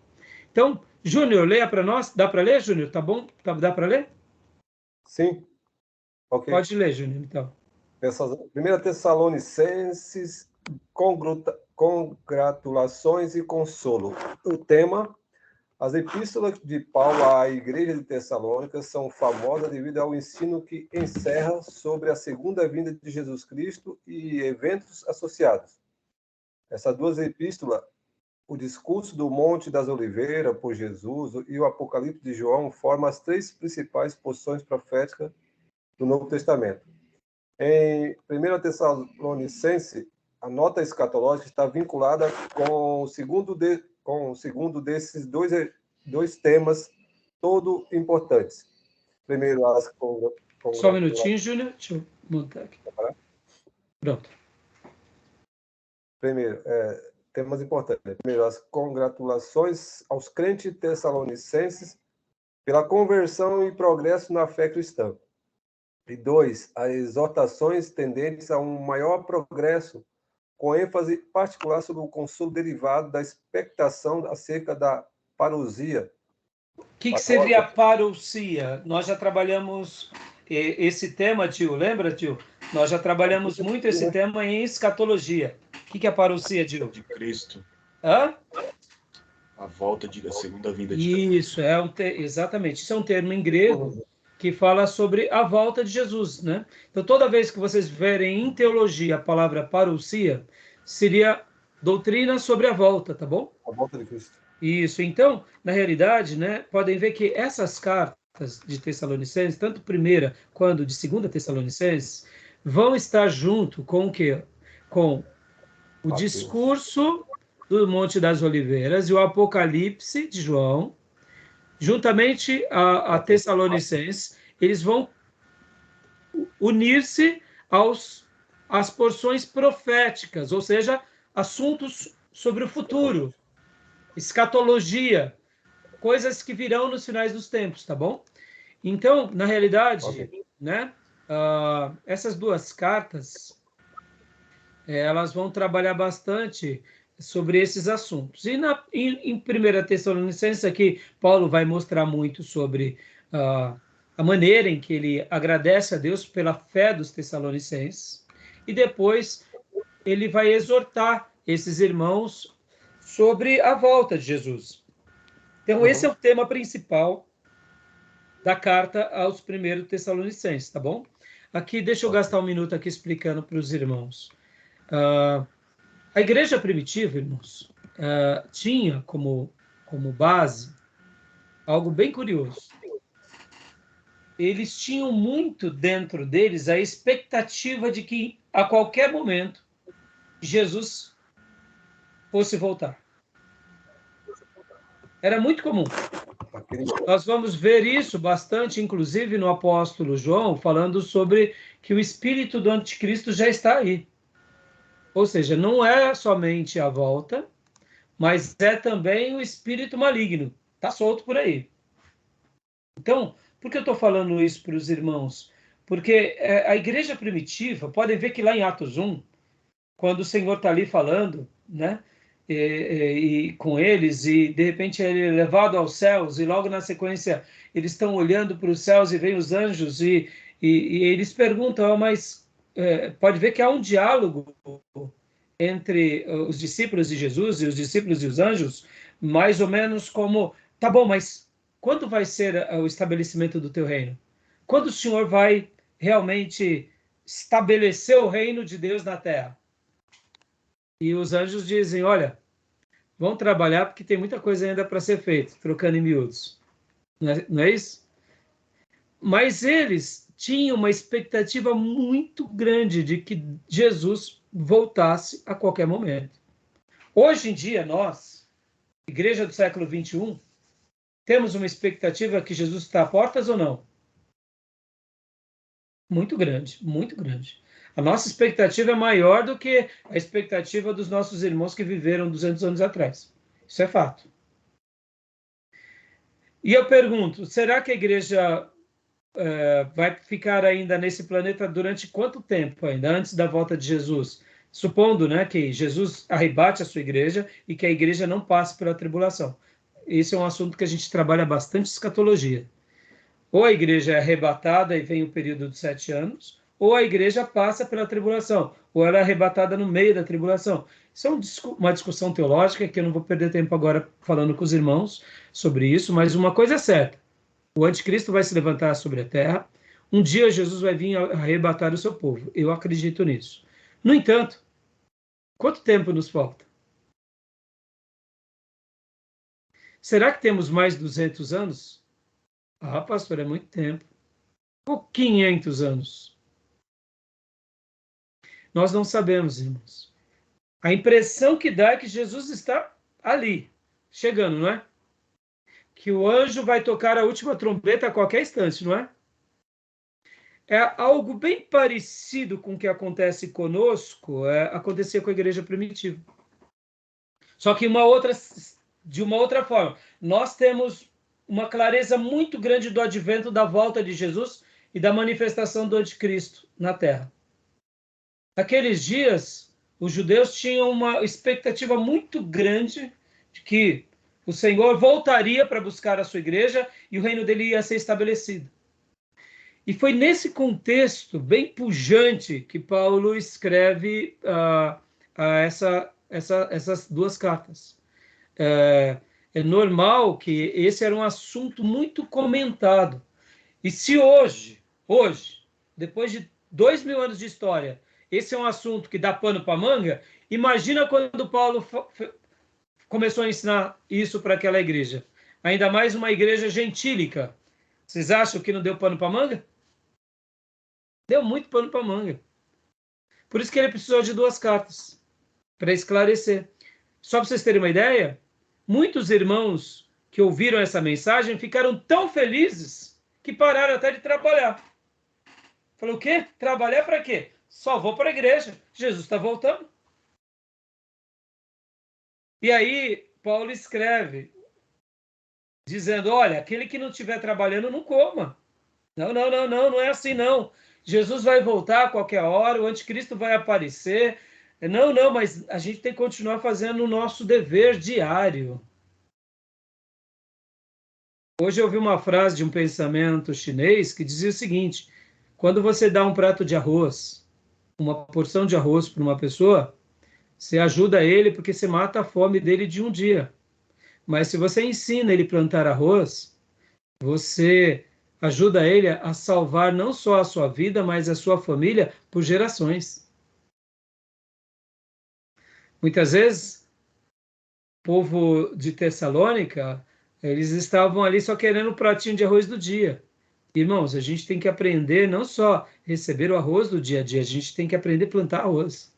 Então, Júnior, leia para nós. Dá para ler, Júnior? Tá bom? Dá para ler? Sim. Ok. Pode ler, Júnior, então. 1 Tessalonicenses, congratulações e consolo. O tema: as epístolas de Paulo à igreja de Tessalônica são famosas devido ao ensino que encerra sobre a segunda vinda de Jesus Cristo e eventos associados. Essas duas epístolas, o discurso do Monte das Oliveiras por Jesus e o Apocalipse de João, formam as três principais porções proféticas do Novo Testamento. Em 1 Tessalonicenses, a nota escatológica está vinculada com o segundo desses dois temas todo importantes. Primeiro, as Só um minutinho, Júnior. Deixa eu montar aqui. Pronto. Primeiro, temas importantes. Primeiro, as congratulações aos crentes tessalonicenses pela conversão e progresso na fé cristã. E 2, as exortações tendentes a um maior progresso, com ênfase particular sobre o consolo derivado da expectação acerca da parousia. O que seria a parousia? Nós já trabalhamos esse tema, tio. Lembra, tio? Nós já trabalhamos muito esse tema em escatologia. O que é a parousia, tio? De Cristo. Hã? A volta da segunda vinda de Cristo. Isso, exatamente. Isso é um termo em grego que fala sobre a volta de Jesus, né? Então, toda vez que vocês verem em teologia a palavra parousia, seria doutrina sobre a volta, tá bom? A volta de Cristo. Isso. Então, na realidade, né, podem ver que essas cartas de Tessalonicenses, tanto primeira quanto de segunda Tessalonicenses, vão estar junto com o quê? Com o discurso do Monte das Oliveiras e o Apocalipse de João, juntamente a Tessalonicenses, eles vão unir-se às porções proféticas, ou seja, assuntos sobre o futuro, escatologia, coisas que virão nos finais dos tempos, tá bom? Então, na realidade, né, essas duas cartas, elas vão trabalhar bastante sobre esses assuntos. E em 1 Tessalonicenses, aqui, Paulo vai mostrar muito sobre a maneira em que ele agradece a Deus pela fé dos tessalonicenses, e depois ele vai exortar esses irmãos sobre a volta de Jesus. Então, esse é o tema principal da carta aos 1 Tessalonicenses, tá bom? Aqui, deixa eu gastar um minuto aqui explicando para os irmãos. A igreja primitiva, irmãos, tinha como base algo bem curioso. Eles tinham muito dentro deles a expectativa de que, a qualquer momento, Jesus fosse voltar. Era muito comum. Nós vamos ver isso bastante, inclusive, no apóstolo João, falando sobre que o espírito do anticristo já está aí. Ou seja, não é somente a volta, mas é também o espírito maligno. Está solto por aí. Então, por que eu estou falando isso para os irmãos? Porque a igreja primitiva, podem ver que lá em Atos 1, quando o Senhor está ali falando, né, e com eles, e de repente ele é levado aos céus, e logo na sequência eles estão olhando para os céus e veem os anjos, e eles perguntam, mas pode ver que há um diálogo entre os discípulos de Jesus e os discípulos e os anjos, mais ou menos como, tá bom, mas quando vai ser o estabelecimento do teu reino? Quando o Senhor vai realmente estabelecer o reino de Deus na terra? E os anjos dizem, olha, vão trabalhar porque tem muita coisa ainda para ser feita, trocando em miúdos. Não é isso? Mas eles tinham uma expectativa muito grande de que Jesus voltasse a qualquer momento. Hoje em dia, nós, igreja do século 21, temos uma expectativa que Jesus está a portas ou não? Muito grande, muito grande. A nossa expectativa é maior do que a expectativa dos nossos irmãos que viveram 200 anos atrás. Isso é fato. E eu pergunto, será que a igreja vai ficar ainda nesse planeta durante quanto tempo ainda, antes da volta de Jesus? Supondo, né, que Jesus arrebate a sua igreja e que a igreja não passe pela tribulação. Esse é um assunto que a gente trabalha bastante escatologia. Ou a igreja é arrebatada e vem o período de 7 anos, ou a igreja passa pela tribulação, ou ela é arrebatada no meio da tribulação. Isso é uma discussão teológica que eu não vou perder tempo agora falando com os irmãos sobre isso, mas uma coisa é certa: o anticristo vai se levantar sobre a terra, um dia Jesus vai vir arrebatar o seu povo. Eu acredito nisso. No entanto, quanto tempo nos falta? Será que temos mais de 200 anos? Ah, pastor, é muito tempo. Ou 500 anos? Nós não sabemos, irmãos. A impressão que dá é que Jesus está ali, chegando, não é? que o anjo vai tocar a última trombeta a qualquer instante, não é? É algo bem parecido com o que acontece conosco, acontecia com a igreja primitiva. Só que de uma outra forma. Nós temos uma clareza muito grande do advento da volta de Jesus e da manifestação do anticristo na Terra. Naqueles dias, os judeus tinham uma expectativa muito grande de que o Senhor voltaria para buscar a sua igreja e o reino dele ia ser estabelecido. E foi nesse contexto bem pujante que Paulo escreve essas duas cartas. É normal que esse era um assunto muito comentado. E se hoje, depois de 2000 anos de história, esse é um assunto que dá pano para manga, imagina quando Paulo começou a ensinar isso para aquela igreja. Ainda mais uma igreja gentílica. Vocês acham que não deu pano para manga? Deu muito pano para manga. Por isso que ele precisou de duas cartas, para esclarecer. Só para vocês terem uma ideia, muitos irmãos que ouviram essa mensagem ficaram tão felizes que pararam até de trabalhar. Falou, o quê? Trabalhar para quê? Só vou para a igreja. Jesus está voltando. E aí, Paulo escreve, dizendo, olha, aquele que não estiver trabalhando, não coma. Não é assim, não. Jesus vai voltar a qualquer hora, o anticristo vai aparecer. Não, mas a gente tem que continuar fazendo o nosso dever diário. Hoje eu ouvi uma frase de um pensamento chinês que dizia o seguinte, quando você dá um prato de arroz, uma porção de arroz para uma pessoa, você ajuda ele porque você mata a fome dele de um dia. Mas se você ensina ele a plantar arroz, você ajuda ele a salvar não só a sua vida, mas a sua família por gerações. Muitas vezes, o povo de Tessalônica, eles estavam ali só querendo o pratinho de arroz do dia. Irmãos, a gente tem que aprender não só receber o arroz do dia a dia, a gente tem que aprender a plantar arroz.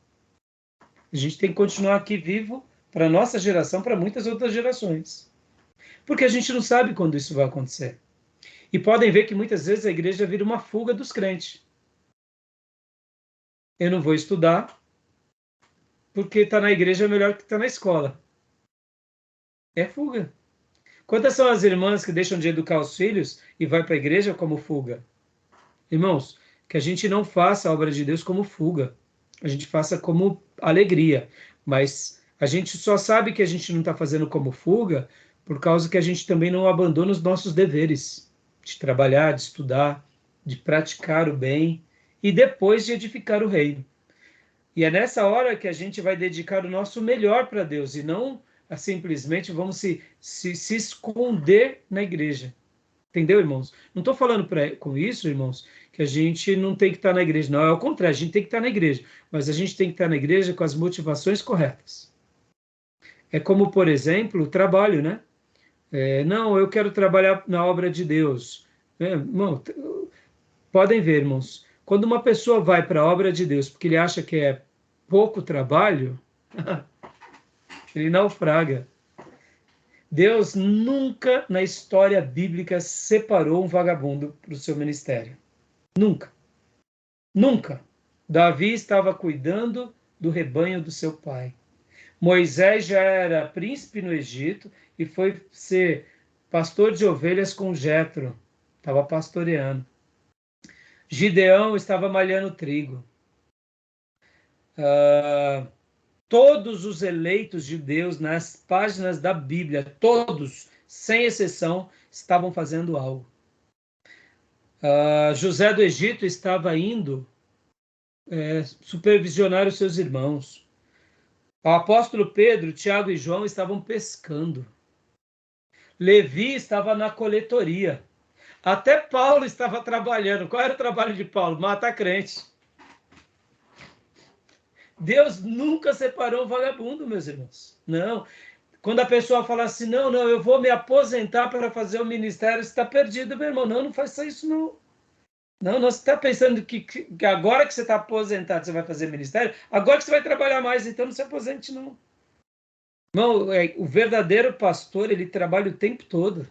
A gente tem que continuar aqui vivo para a nossa geração, para muitas outras gerações. Porque a gente não sabe quando isso vai acontecer. E podem ver que muitas vezes a igreja vira uma fuga dos crentes. Eu não vou estudar, porque estar na igreja é melhor que estar na escola. É fuga. Quantas são as irmãs que deixam de educar os filhos e vai para a igreja como fuga? Irmãos, que a gente não faça a obra de Deus como fuga. A gente faça como alegria. Mas a gente só sabe que a gente não está fazendo como fuga por causa que a gente também não abandona os nossos deveres de trabalhar, de estudar, de praticar o bem e depois de edificar o reino. E é nessa hora que a gente vai dedicar o nosso melhor para Deus e não simplesmente vamos se esconder na igreja. Entendeu, irmãos? Não estou falando com isso, irmãos, que a gente não tem que estar na igreja. Não, é o contrário, a gente tem que estar na igreja. Mas a gente tem que estar na igreja com as motivações corretas. É como, por exemplo, o trabalho, né? Não, eu quero trabalhar na obra de Deus. Irmão, podem ver, irmãos, quando uma pessoa vai para a obra de Deus porque ele acha que é pouco trabalho, ele naufraga. Deus nunca na história bíblica separou um vagabundo para o seu ministério. Nunca. Nunca. Davi estava cuidando do rebanho do seu pai. Moisés já era príncipe no Egito e foi ser pastor de ovelhas com Jetro. Estava pastoreando. Gideão estava malhando trigo. Todos os eleitos de Deus nas páginas da Bíblia, todos, sem exceção, estavam fazendo algo. José do Egito estava indo supervisionar os seus irmãos. O apóstolo Pedro, Tiago e João estavam pescando. Levi estava na coletoria. Até Paulo estava trabalhando. Qual era o trabalho de Paulo? Matar crente. Deus nunca separou o vagabundo, meus irmãos. Não. Quando a pessoa fala assim, não, eu vou me aposentar para fazer o ministério, você está perdido, meu irmão. Não faça isso, não. Não, você está pensando que agora que você está aposentado, você vai fazer ministério? Agora que você vai trabalhar mais, então não se aposente, não. Irmão, o verdadeiro pastor, ele trabalha o tempo todo.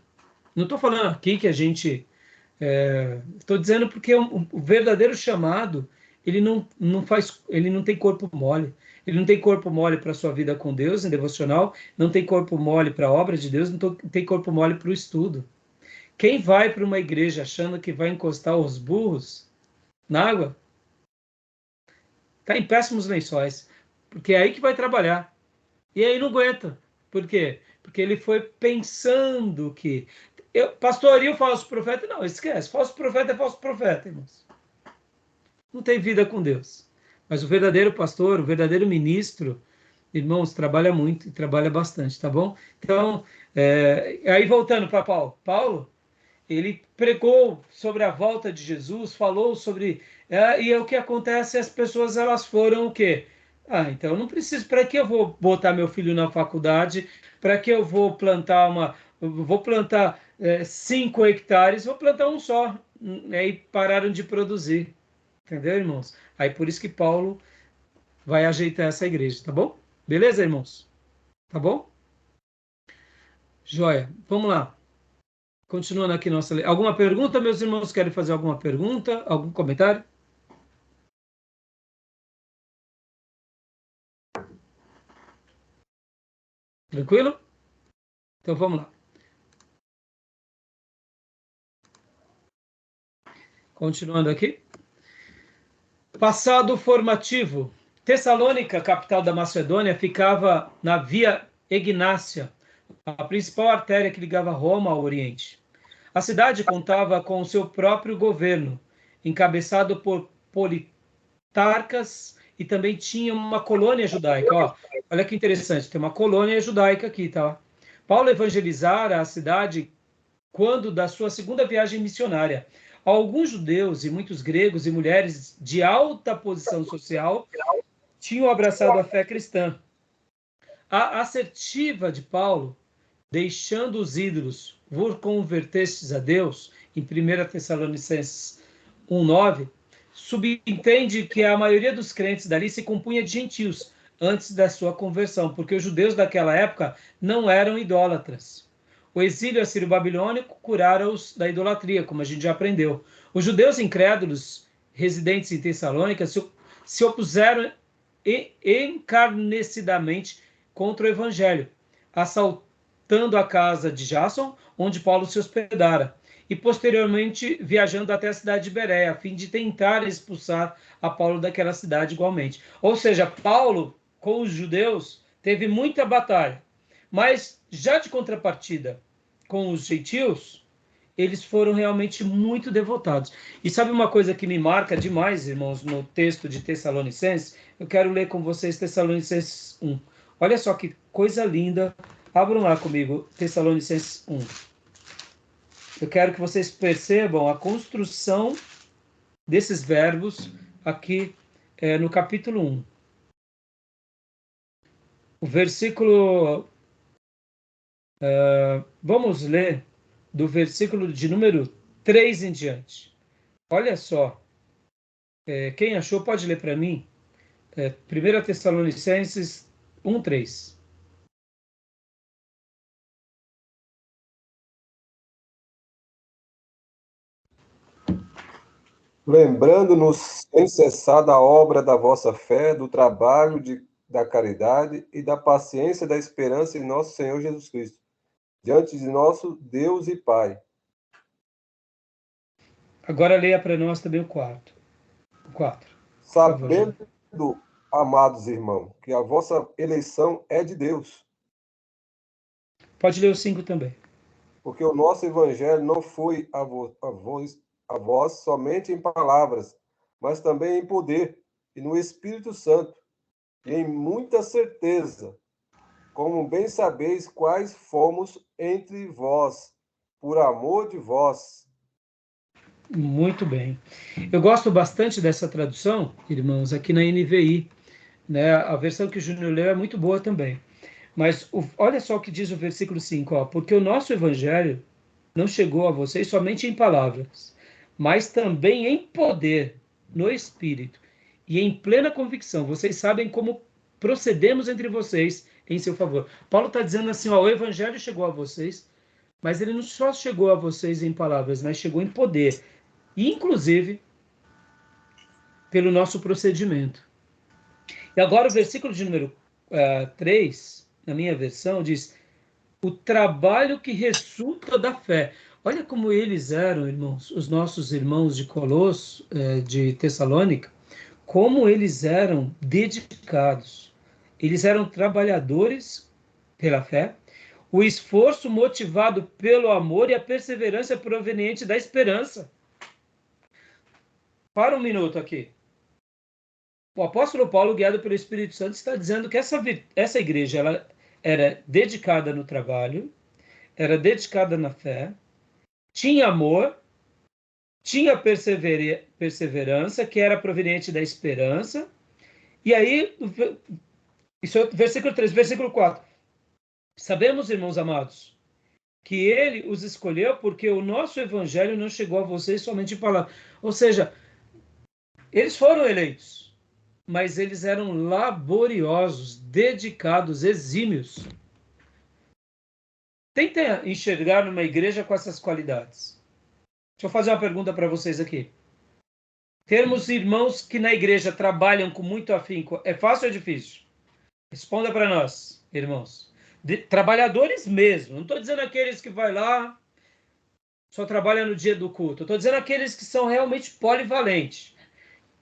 Não estou falando aqui que a gente... Estou dizendo porque o verdadeiro chamado, ele não tem corpo mole. Ele não tem corpo mole para a sua vida com Deus, em devocional, não tem corpo mole para a obra de Deus, não tem corpo mole para o estudo. Quem vai para uma igreja achando que vai encostar os burros na água, está em péssimos lençóis, porque é aí que vai trabalhar. E aí não aguenta. Por quê? Porque ele foi pensando que... pastor, e o falso profeta? Não, esquece. Falso profeta é falso profeta, irmãos. Não tem vida com Deus. Mas o verdadeiro pastor, o verdadeiro ministro, irmãos, trabalha muito e trabalha bastante, tá bom? Então, aí voltando para Paulo. Paulo, ele pregou sobre a volta de Jesus, falou sobre... e o que acontece, as pessoas, elas foram o quê? Então eu não preciso, para que eu vou botar meu filho na faculdade? Para que eu vou plantar 5 hectares, vou plantar um só. Aí pararam de produzir. Entendeu, irmãos? Aí por isso que Paulo vai ajeitar essa igreja, tá bom? Beleza, irmãos? Tá bom? Joia. Vamos lá. Continuando aqui nossa... Alguma pergunta, meus irmãos? Querem fazer alguma pergunta? Algum comentário? Tranquilo? Então vamos lá. Continuando aqui. Passado formativo. Tessalônica, capital da Macedônia, ficava na Via Egnácia, a principal artéria que ligava Roma ao Oriente. A cidade contava com o seu próprio governo, encabeçado por politarcas, e também tinha uma colônia judaica. Olha que interessante, tem uma colônia judaica aqui, tá? Paulo evangelizara a cidade quando da sua segunda viagem missionária. Alguns judeus e muitos gregos e mulheres de alta posição social tinham abraçado a fé cristã. A assertiva de Paulo, deixando os ídolos, vos convertestes a Deus, em 1 Tessalonicenses 1:9, subentende que a maioria dos crentes dali se compunha de gentios antes da sua conversão, porque os judeus daquela época não eram idólatras. O exílio assírio-babilônico curara-os da idolatria, como a gente já aprendeu. Os judeus incrédulos residentes em Tessalônica se opuseram encarnecidamente contra o evangelho, assaltando a casa de Jason, onde Paulo se hospedara, e posteriormente viajando até a cidade de Bereia, a fim de tentar expulsar a Paulo daquela cidade igualmente. Ou seja, Paulo, com os judeus, teve muita batalha, mas já de contrapartida com os gentios, eles foram realmente muito devotados. E sabe uma coisa que me marca demais, irmãos, no texto de Tessalonicenses? Eu quero ler com vocês Tessalonicenses 1. Olha só que coisa linda. Abram lá comigo, Tessalonicenses 1. Eu quero que vocês percebam a construção desses verbos aqui no capítulo 1. O versículo... vamos ler do versículo de número 3 em diante. Olha só. Quem achou pode ler para mim. 1 Tessalonicenses 1:3. Lembrando-nos sem cessar da obra da vossa fé, do trabalho da caridade e da paciência da esperança em nosso Senhor Jesus Cristo, diante de nosso Deus e Pai. Agora leia para nós também o 4. Sabendo, amados irmãos, que a vossa eleição é de Deus. Pode ler o 5 também. Porque o nosso evangelho não foi a vós somente em palavras, mas também em poder e no Espírito Santo, e em muita certeza, como bem sabeis quais fomos entre vós, por amor de vós. Muito bem. Eu gosto bastante dessa tradução, irmãos, aqui na NVI. Né? A versão que o Júnior leu é muito boa também. Mas olha só o que diz o versículo 5. Porque o nosso evangelho não chegou a vocês somente em palavras, mas também em poder, no Espírito, e em plena convicção. Vocês sabem como procedemos entre vocês em seu favor. Paulo está dizendo assim, o evangelho chegou a vocês Mas ele não só chegou a vocês em palavras, mas chegou em poder. E, inclusive, pelo nosso procedimento. E agora o versículo de número 3, na minha versão, diz: o trabalho que resulta da fé. Olha como eles eram, irmãos, os nossos irmãos de Colosso, de Tessalônica, como eles eram dedicados. Eles eram trabalhadores pela fé, o esforço motivado pelo amor e a perseverança proveniente da esperança. Para um minuto aqui. O apóstolo Paulo, guiado pelo Espírito Santo, está dizendo que essa igreja ela era dedicada no trabalho, era dedicada na fé, tinha amor, tinha perseverança, que era proveniente da esperança. E aí, isso é versículo 3, versículo 4. Sabemos, irmãos amados, que ele os escolheu porque o nosso evangelho não chegou a vocês somente em palavra. Ou seja, eles foram eleitos, mas eles eram laboriosos, dedicados, exímios. Tenta enxergar numa igreja com essas qualidades. Deixa eu fazer uma pergunta para vocês aqui. Termos irmãos que na igreja trabalham com muito afinco, é fácil ou é difícil? Responda para nós, irmãos. Trabalhadores mesmo. Não estou dizendo aqueles que vai lá, só trabalham no dia do culto. Estou dizendo aqueles que são realmente polivalentes,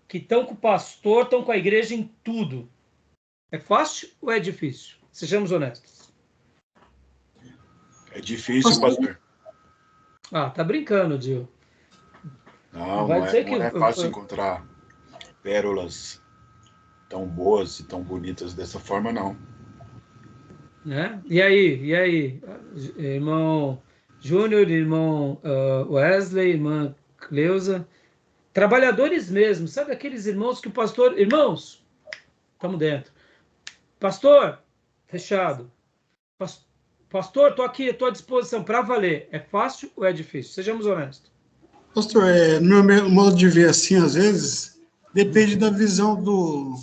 que estão com o pastor, estão com a igreja em tudo. É fácil ou é difícil? Sejamos honestos. É difícil, pastor. Ah, tá brincando, Dio. Não, Vai não dizer que é fácil encontrar pérolas tão boas e tão bonitas dessa forma, não. né? E aí, irmão Júnior, irmão Wesley, irmã Cleusa, trabalhadores mesmo, sabe aqueles irmãos que o pastor, irmãos, estamos dentro. Pastor, fechado. Pastor, estou aqui, estou à disposição para valer. É fácil ou é difícil? Sejamos honestos. Pastor, no meu modo de ver assim, às vezes, depende da visão do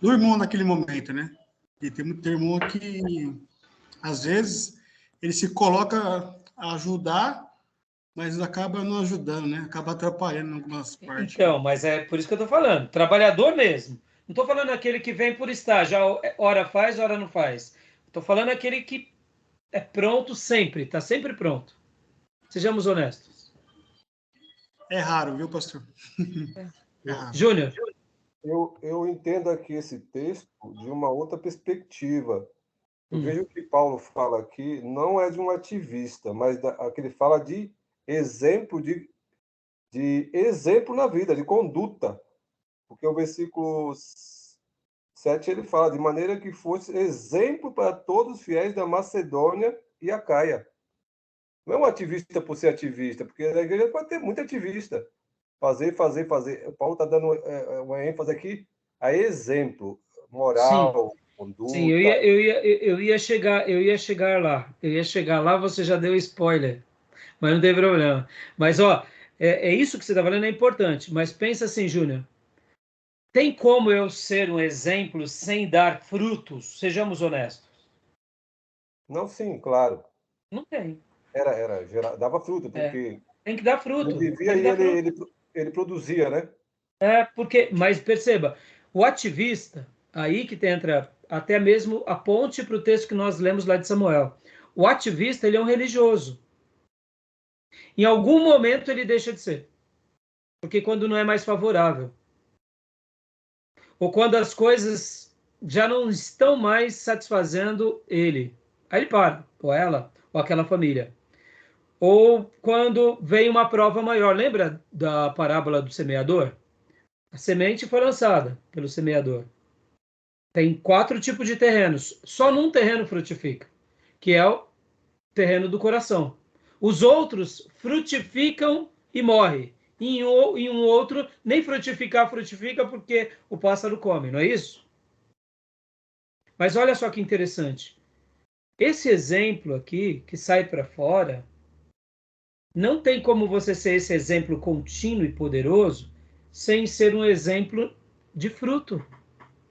irmão naquele momento, né? E tem muito irmão que, às vezes, ele se coloca a ajudar, mas acaba não ajudando, né? Acaba atrapalhando em algumas partes. Então, mas é por isso que eu estou falando. Trabalhador mesmo. Não estou falando aquele que vem por estágio, hora faz, hora não faz. Estou falando aquele que é pronto sempre, está sempre pronto. Sejamos honestos. É raro, viu, pastor? É raro. Júnior. Eu entendo aqui esse texto de uma outra perspectiva. Eu vejo que Paulo fala aqui não é de um ativista, mas aqui ele fala de exemplo exemplo na vida, de conduta. Porque o versículo 7 ele fala de maneira que fosse exemplo para todos os fiéis da Macedônia e Acaia. Não é um ativista por ser ativista, porque na igreja pode ter muito ativista. Fazer. O Paulo está dando uma ênfase aqui a exemplo, moral, Sim. conduta. Sim, eu ia chegar lá. Eu ia chegar lá, você já deu spoiler. Mas não tem problema. Mas, ó, é isso que você está falando, é importante. Mas pensa assim, Júnior. Tem como eu ser um exemplo sem dar frutos? Sejamos honestos. Não, sim, claro. Não tem. Dava fruto, porque tem que dar fruto. ele vivia e ele produzia, né? Mas perceba, o ativista, aí que entra até mesmo a ponte para o texto que nós lemos lá de Samuel. O ativista, ele é um religioso. Em algum momento ele deixa de ser. Porque quando não é mais favorável. Ou quando as coisas já não estão mais satisfazendo ele. Aí ele para, ou ela, ou aquela família. Ou quando vem uma prova maior. Lembra da parábola do semeador? A semente foi lançada pelo semeador. Tem 4 tipos de terrenos. Só num terreno frutifica, que é o terreno do coração. Os outros frutificam e morrem. Em um outro, nem frutifica porque o pássaro come, não é isso? Mas olha só que interessante. Esse exemplo aqui, que sai para fora, não tem como você ser esse exemplo contínuo e poderoso sem ser um exemplo de fruto.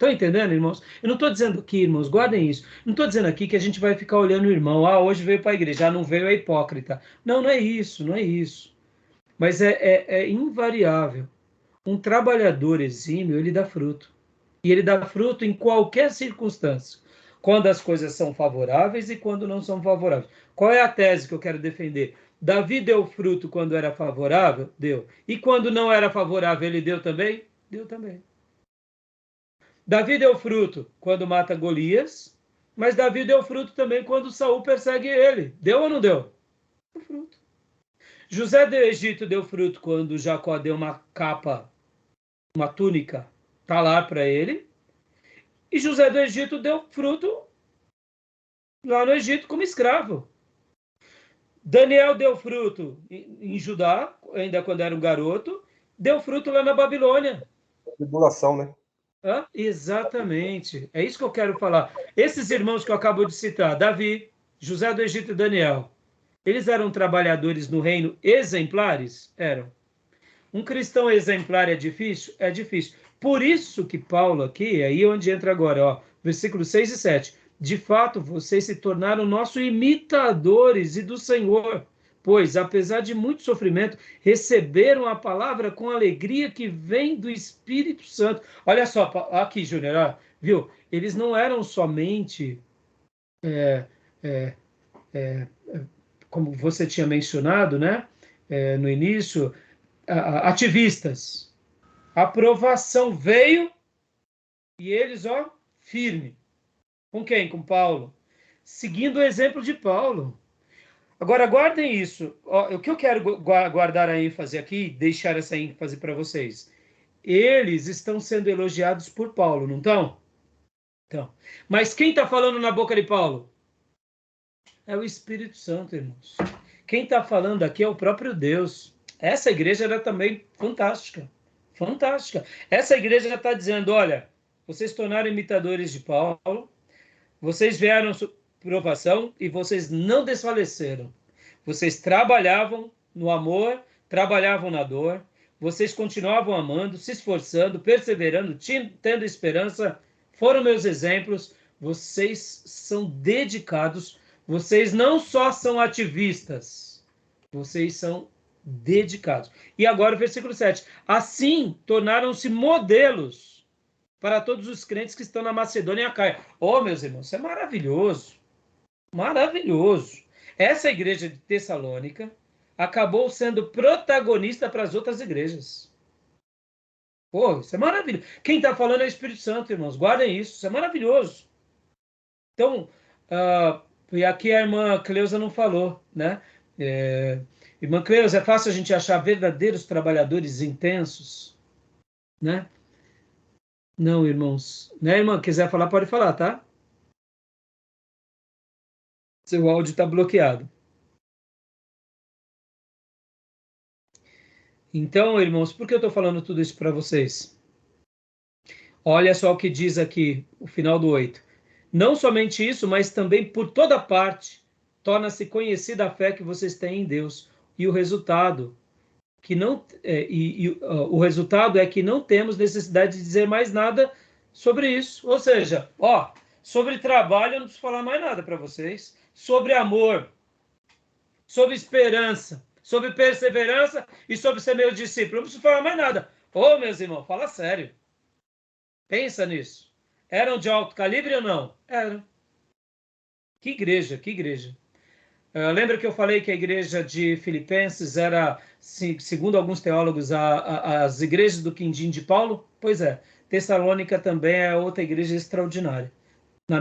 Estão entendendo, irmãos? Eu não estou dizendo aqui, irmãos, guardem isso. Não estou dizendo aqui que a gente vai ficar olhando o irmão. Ah, hoje veio para a igreja, não veio, é hipócrita. Não, não é isso, não é isso. Mas é invariável. Um trabalhador exímio, ele dá fruto. E ele dá fruto em qualquer circunstância. Quando as coisas são favoráveis e quando não são favoráveis. Qual é a tese que eu quero defender? Davi deu fruto quando era favorável? Deu. E quando não era favorável, ele deu também? Deu também. Davi deu fruto quando mata Golias, mas Davi deu fruto também quando Saul persegue ele. Deu ou não deu? Deu fruto. José do Egito deu fruto quando Jacó deu uma capa, uma túnica talar para ele. E José do Egito deu fruto lá no Egito como escravo. Daniel deu fruto em Judá, ainda quando era um garoto. Deu fruto lá na Babilônia. Tribulação, né? Exatamente. É isso que eu quero falar. Esses irmãos que eu acabo de citar, Davi, José do Egito e Daniel, eles eram trabalhadores no reino exemplares? Eram. Um cristão exemplar é difícil? É difícil. Por isso que Paulo aqui, aí onde entra agora, ó, versículos 6 e 7. De fato, vocês se tornaram nossos imitadores e do Senhor, pois, apesar de muito sofrimento, receberam a palavra com alegria que vem do Espírito Santo. Olha só, aqui, Júnior, ó, viu? Eles não eram somente, como você tinha mencionado, né, no início, ativistas. A aprovação veio e eles, ó, firme. Com quem? Com Paulo. Seguindo o exemplo de Paulo. Agora, guardem isso. Ó, o que eu quero guardar a ênfase aqui, deixar essa ênfase para vocês. Eles estão sendo elogiados por Paulo, não estão? Então. Mas quem está falando na boca de Paulo? É o Espírito Santo, irmãos. Quem está falando aqui é o próprio Deus. Essa igreja era também fantástica. Fantástica. Essa igreja já está dizendo, olha, vocês se tornaram imitadores de Paulo, vocês vieram provação e vocês não desfaleceram. Vocês trabalhavam no amor, trabalhavam na dor, vocês continuavam amando, se esforçando, perseverando, tendo esperança, foram meus exemplos, vocês são dedicados, vocês não só são ativistas, vocês são dedicados. E agora o versículo 7. Assim, tornaram-se modelos para todos os crentes que estão na Macedônia e Acaia. Oh, meus irmãos, isso é maravilhoso. Maravilhoso. Essa igreja de Tessalônica acabou sendo protagonista para as outras igrejas. Pô, isso é maravilhoso. Quem está falando é o Espírito Santo, irmãos. Guardem isso. Isso é maravilhoso. Então, e aqui a irmã Cleusa não falou, né? Irmã Cleusa, é fácil a gente achar verdadeiros trabalhadores intensos, né? Não, irmãos. Né, irmã? Quiser falar, pode falar, tá? Seu áudio está bloqueado. Então, irmãos, por que eu estou falando tudo isso para vocês? Olha só o que diz aqui, o final do 8. Não somente isso, mas também por toda parte torna-se conhecida a fé que vocês têm em Deus. E o resultado o resultado é que não temos necessidade de dizer mais nada sobre isso. Ou seja, sobre trabalho eu não preciso falar mais nada para vocês. Sobre amor, sobre esperança, sobre perseverança e sobre ser meu discípulo. Não preciso falar mais nada. Ô, meus irmãos, fala sério. Pensa nisso. Eram de alto calibre ou não? Eram. Que igreja, que igreja. Lembra que eu falei que a igreja de Filipenses era, segundo alguns teólogos, as igrejas do quindim de Paulo? Pois é. Tessalônica também é outra igreja extraordinária. No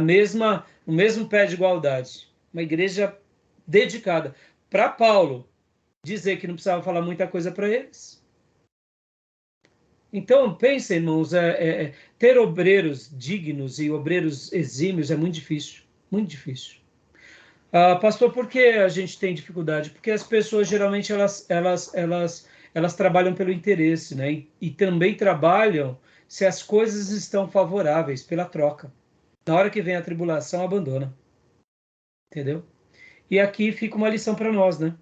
mesmo pé de igualdade. Uma igreja dedicada. Para Paulo dizer que não precisava falar muita coisa para eles. Então, pensem, irmãos, ter obreiros dignos e obreiros exímios é muito difícil. Muito difícil. Pastor, por que a gente tem dificuldade? Porque as pessoas, geralmente, elas trabalham pelo interesse, né? E também trabalham se as coisas estão favoráveis, pela troca. Na hora que vem a tribulação, abandona. Entendeu? E aqui fica uma lição para nós, né?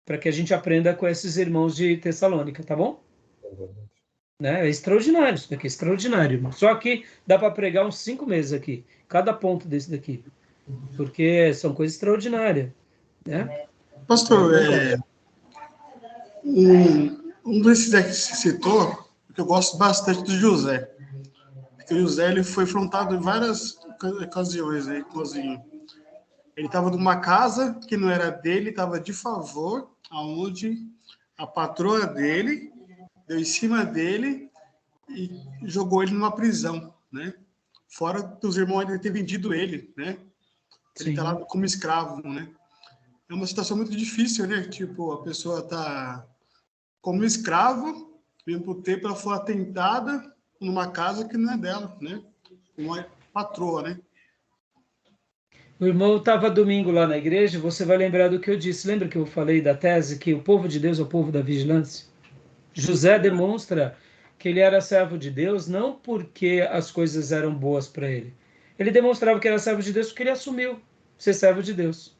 Para que a gente aprenda com esses irmãos de Tessalônica, tá bom? né? É extraordinário isso daqui, extraordinário, irmão. Só que dá para pregar uns 5 meses aqui, cada ponto desse daqui, porque são coisas extraordinárias, né? Pastor, um desses que você citou, que eu gosto bastante do José. Porque o José ele foi afrontado em várias ocasiões aí, igualzinho. Ele estava numa casa que não era dele, estava de favor, aonde a patroa dele deu em cima dele e jogou ele numa prisão, né? Fora dos irmãos ainda ter vendido ele, né? Ele está lá como escravo, né? É uma situação muito difícil, né? Tipo, a pessoa está como escravo, mesmo tempo ela foi atentada numa casa que não é dela, né? Uma patroa, né? O irmão estava domingo lá na igreja, você vai lembrar do que eu disse. Lembra que eu falei da tese que o povo de Deus é o povo da vigilância? José demonstra que ele era servo de Deus não porque as coisas eram boas para ele. Ele demonstrava que era servo de Deus porque ele assumiu ser servo de Deus.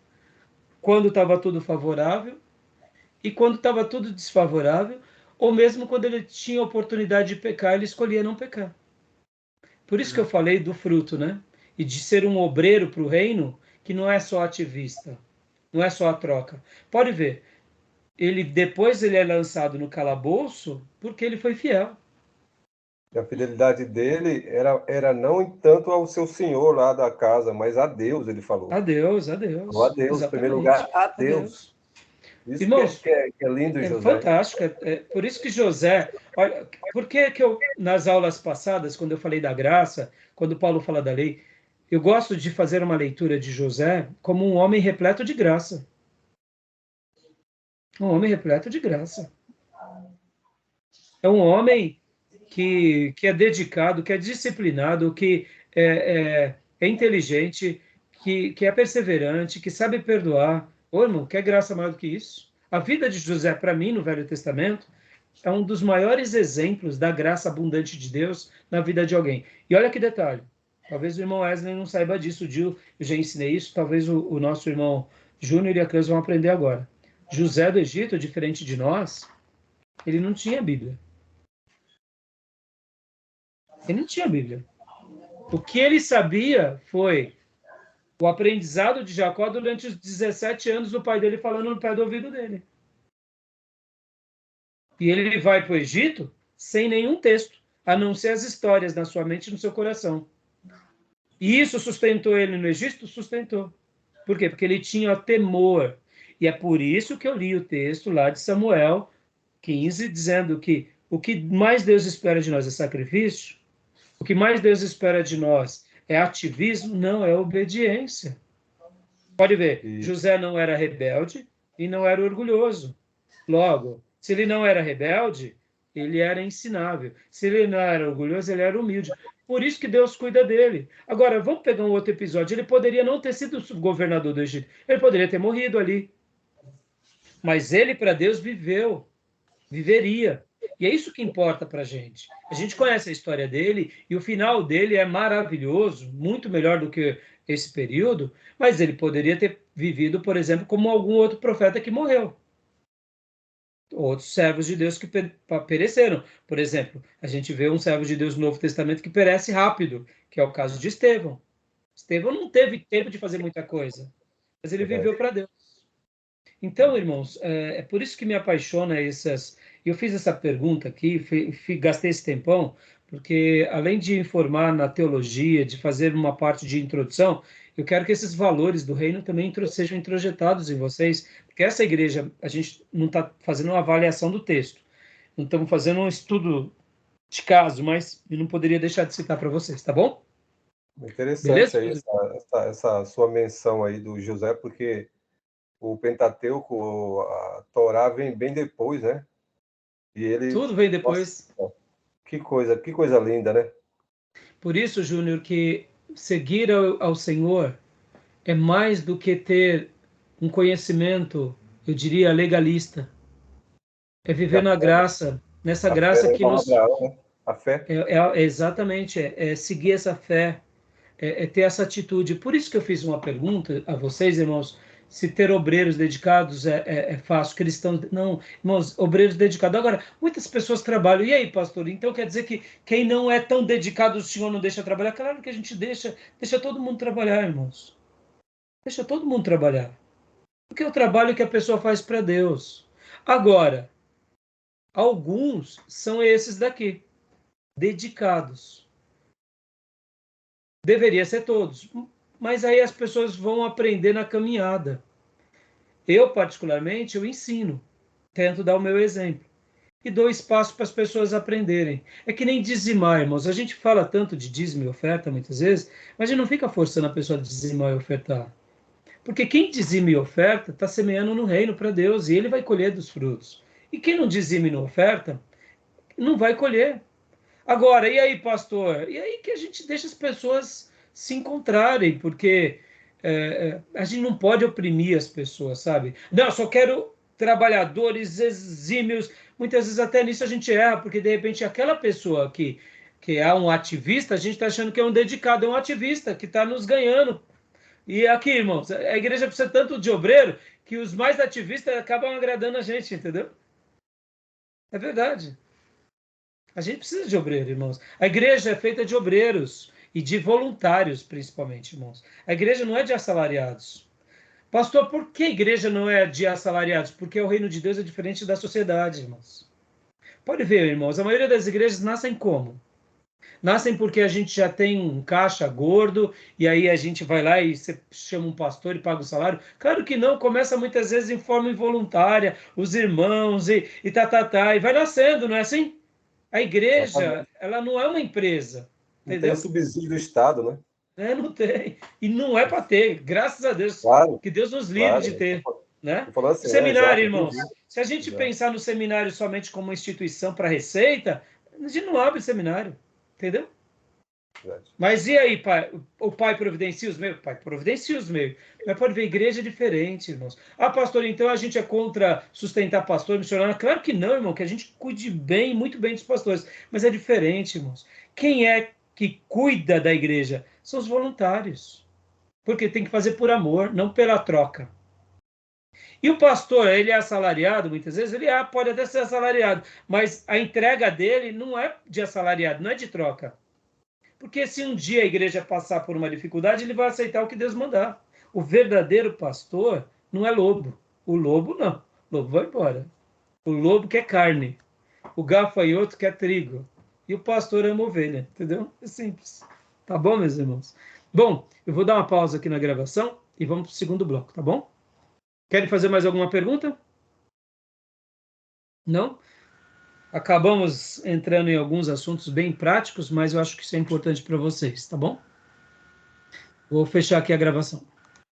Quando estava tudo favorável e quando estava tudo desfavorável, ou mesmo quando ele tinha oportunidade de pecar, ele escolhia não pecar. Por isso que eu falei do fruto, né? E de ser um obreiro para o reino que não é só ativista, não é só a troca. Pode ver, depois ele é lançado no calabouço porque ele foi fiel. E a fidelidade dele era não tanto ao seu senhor lá da casa, mas a Deus, ele falou. A Deus, a Deus. Falou a Deus, em primeiro lugar, a Deus. Isso Irmãos, que é lindo, José. Fantástico. Por isso que José... Olha, por que eu, nas aulas passadas, quando eu falei da graça, quando Paulo fala da lei, eu gosto de fazer uma leitura de José como um homem repleto de graça. Um homem repleto de graça. É um homem que é dedicado, que é disciplinado, que é inteligente, que é perseverante, que sabe perdoar. Ô, irmão, quer graça maior do que isso? A vida de José, para mim, no Velho Testamento, é um dos maiores exemplos da graça abundante de Deus na vida de alguém. E olha que detalhe, talvez o irmão Wesley não saiba disso, o Gil, eu já ensinei isso, talvez o nosso irmão Júnior e a Cleusa vão aprender agora. José do Egito, diferente de nós, ele não tinha Bíblia. Ele não tinha Bíblia. O que ele sabia foi o aprendizado de Jacó durante os 17 anos do pai dele falando no pé do ouvido dele. E ele vai para o Egito sem nenhum texto, a não ser as histórias na sua mente e no seu coração. E isso sustentou ele no Egito? Sustentou. Por quê? Porque ele tinha temor. E é por isso que eu li o texto lá de Samuel 15, dizendo que o que mais Deus espera de nós é sacrifício, o que mais Deus espera de nós é ativismo, não, é obediência. Pode ver, José não era rebelde e não era orgulhoso. Logo, se ele não era rebelde, ele era ensinável. Se ele não era orgulhoso, ele era humilde. Por isso que Deus cuida dele. Agora, vamos pegar um outro episódio. Ele poderia não ter sido governador do Egito. Ele poderia ter morrido ali. Mas ele, para Deus, viveria. E é isso que importa para a gente. A gente conhece a história dele e o final dele é maravilhoso, muito melhor do que esse período, mas ele poderia ter vivido, por exemplo, como algum outro profeta que morreu. Outros servos de Deus que pereceram. Por exemplo, a gente vê um servo de Deus no Novo Testamento que perece rápido, que é o caso de Estevão. Estevão não teve tempo de fazer muita coisa, mas ele viveu para Deus. Então, irmãos, é por isso que me apaixona essas... Eu fiz essa pergunta aqui, gastei esse tempão, porque além de informar na teologia, de fazer uma parte de introdução, eu quero que esses valores do reino também sejam introjetados em vocês, porque essa igreja, a gente não está fazendo uma avaliação do texto, não estamos fazendo um estudo de caso, mas eu não poderia deixar de citar para vocês, tá bom? Interessante aí essa sua menção aí do José, porque o Pentateuco, a Torá vem bem depois, né? E ele... Tudo vem depois. Nossa, que coisa linda, né? Por isso, Júnior, que seguir ao Senhor é mais do que ter um conhecimento, eu diria, legalista. É viver na graça, nessa graça que nos... A fé. Exatamente, é seguir essa fé, é ter essa atitude. Por isso que eu fiz uma pergunta a vocês, irmãos, se ter obreiros dedicados é fácil, cristãos... Não, irmãos, obreiros dedicados. Agora, muitas pessoas trabalham. E aí, pastor? Então quer dizer que quem não é tão dedicado, o senhor não deixa trabalhar? Claro que a gente deixa todo mundo trabalhar, irmãos. Deixa todo mundo trabalhar. Porque é o trabalho que a pessoa faz para Deus. Agora, alguns são esses daqui, dedicados. Deveria ser todos. Mas aí as pessoas vão aprender na caminhada. Eu, particularmente, eu ensino. Tento dar o meu exemplo. E dou espaço para as pessoas aprenderem. É que nem dizimar, irmãos. A gente fala tanto de dízimo e oferta, muitas vezes, mas a gente não fica forçando a pessoa a dizimar e ofertar. Porque quem dizima e oferta está semeando no reino para Deus e ele vai colher dos frutos. E quem não dizima e não oferta, não vai colher. Agora, e aí, pastor? E aí que a gente deixa as pessoas se encontrarem, porque a gente não pode oprimir as pessoas, sabe? Não, eu só quero trabalhadores exímios. Muitas vezes até nisso a gente erra, porque de repente aquela pessoa que é um ativista, a gente está achando que é um dedicado, é um ativista que está nos ganhando. E aqui, irmãos, a igreja precisa tanto de obreiro que os mais ativistas acabam agradando a gente, entendeu? É verdade. A gente precisa de obreiro, irmãos. A igreja é feita de obreiros e de voluntários, principalmente, irmãos. A igreja não é de assalariados. Pastor, por que a igreja não é de assalariados? Porque o reino de Deus é diferente da sociedade, irmãos. Pode ver, irmãos, a maioria das igrejas nascem como? Nascem porque a gente já tem um caixa gordo e aí a gente vai lá e você chama um pastor e paga o salário. Claro que não, começa muitas vezes em forma involuntária, os irmãos e e vai nascendo, não é assim? A igreja, ela não é uma empresa, entendeu? Não tem subsídio do Estado, né? Não tem. E não é para ter, graças a Deus. Claro, Que Deus nos livre claro. de ter. Né? Assim, Seminário, exato, irmãos. Se a gente pensar no seminário somente como uma instituição para receita, a gente não abre seminário. Entendeu? Verdade. Mas e aí, pai? O pai providencia os meios? Pai providencia os meios. Mas pode ver, igreja é diferente, irmãos. Ah, pastor, então a gente é contra sustentar pastor, missionário? Claro que não, irmão, que a gente cuide bem, muito bem dos pastores. Mas é diferente, irmãos. Quem é que cuida da igreja? São os voluntários. Porque tem que fazer por amor, não pela troca. E o pastor, ele é assalariado, muitas vezes, ele pode até ser assalariado, mas a entrega dele não é de assalariado, não é de troca. Porque se um dia a igreja passar por uma dificuldade, ele vai aceitar o que Deus mandar. O verdadeiro pastor não é lobo. O lobo não. O lobo vai embora. O lobo quer carne. O gafanhoto quer trigo. E o pastor ama ovelha. Entendeu? É simples. Tá bom, meus irmãos? Bom, eu vou dar uma pausa aqui na gravação e vamos para o segundo bloco, tá bom? Querem fazer mais alguma pergunta? Não? Acabamos entrando em alguns assuntos bem práticos, mas eu acho que isso é importante para vocês, tá bom? Vou fechar aqui a gravação.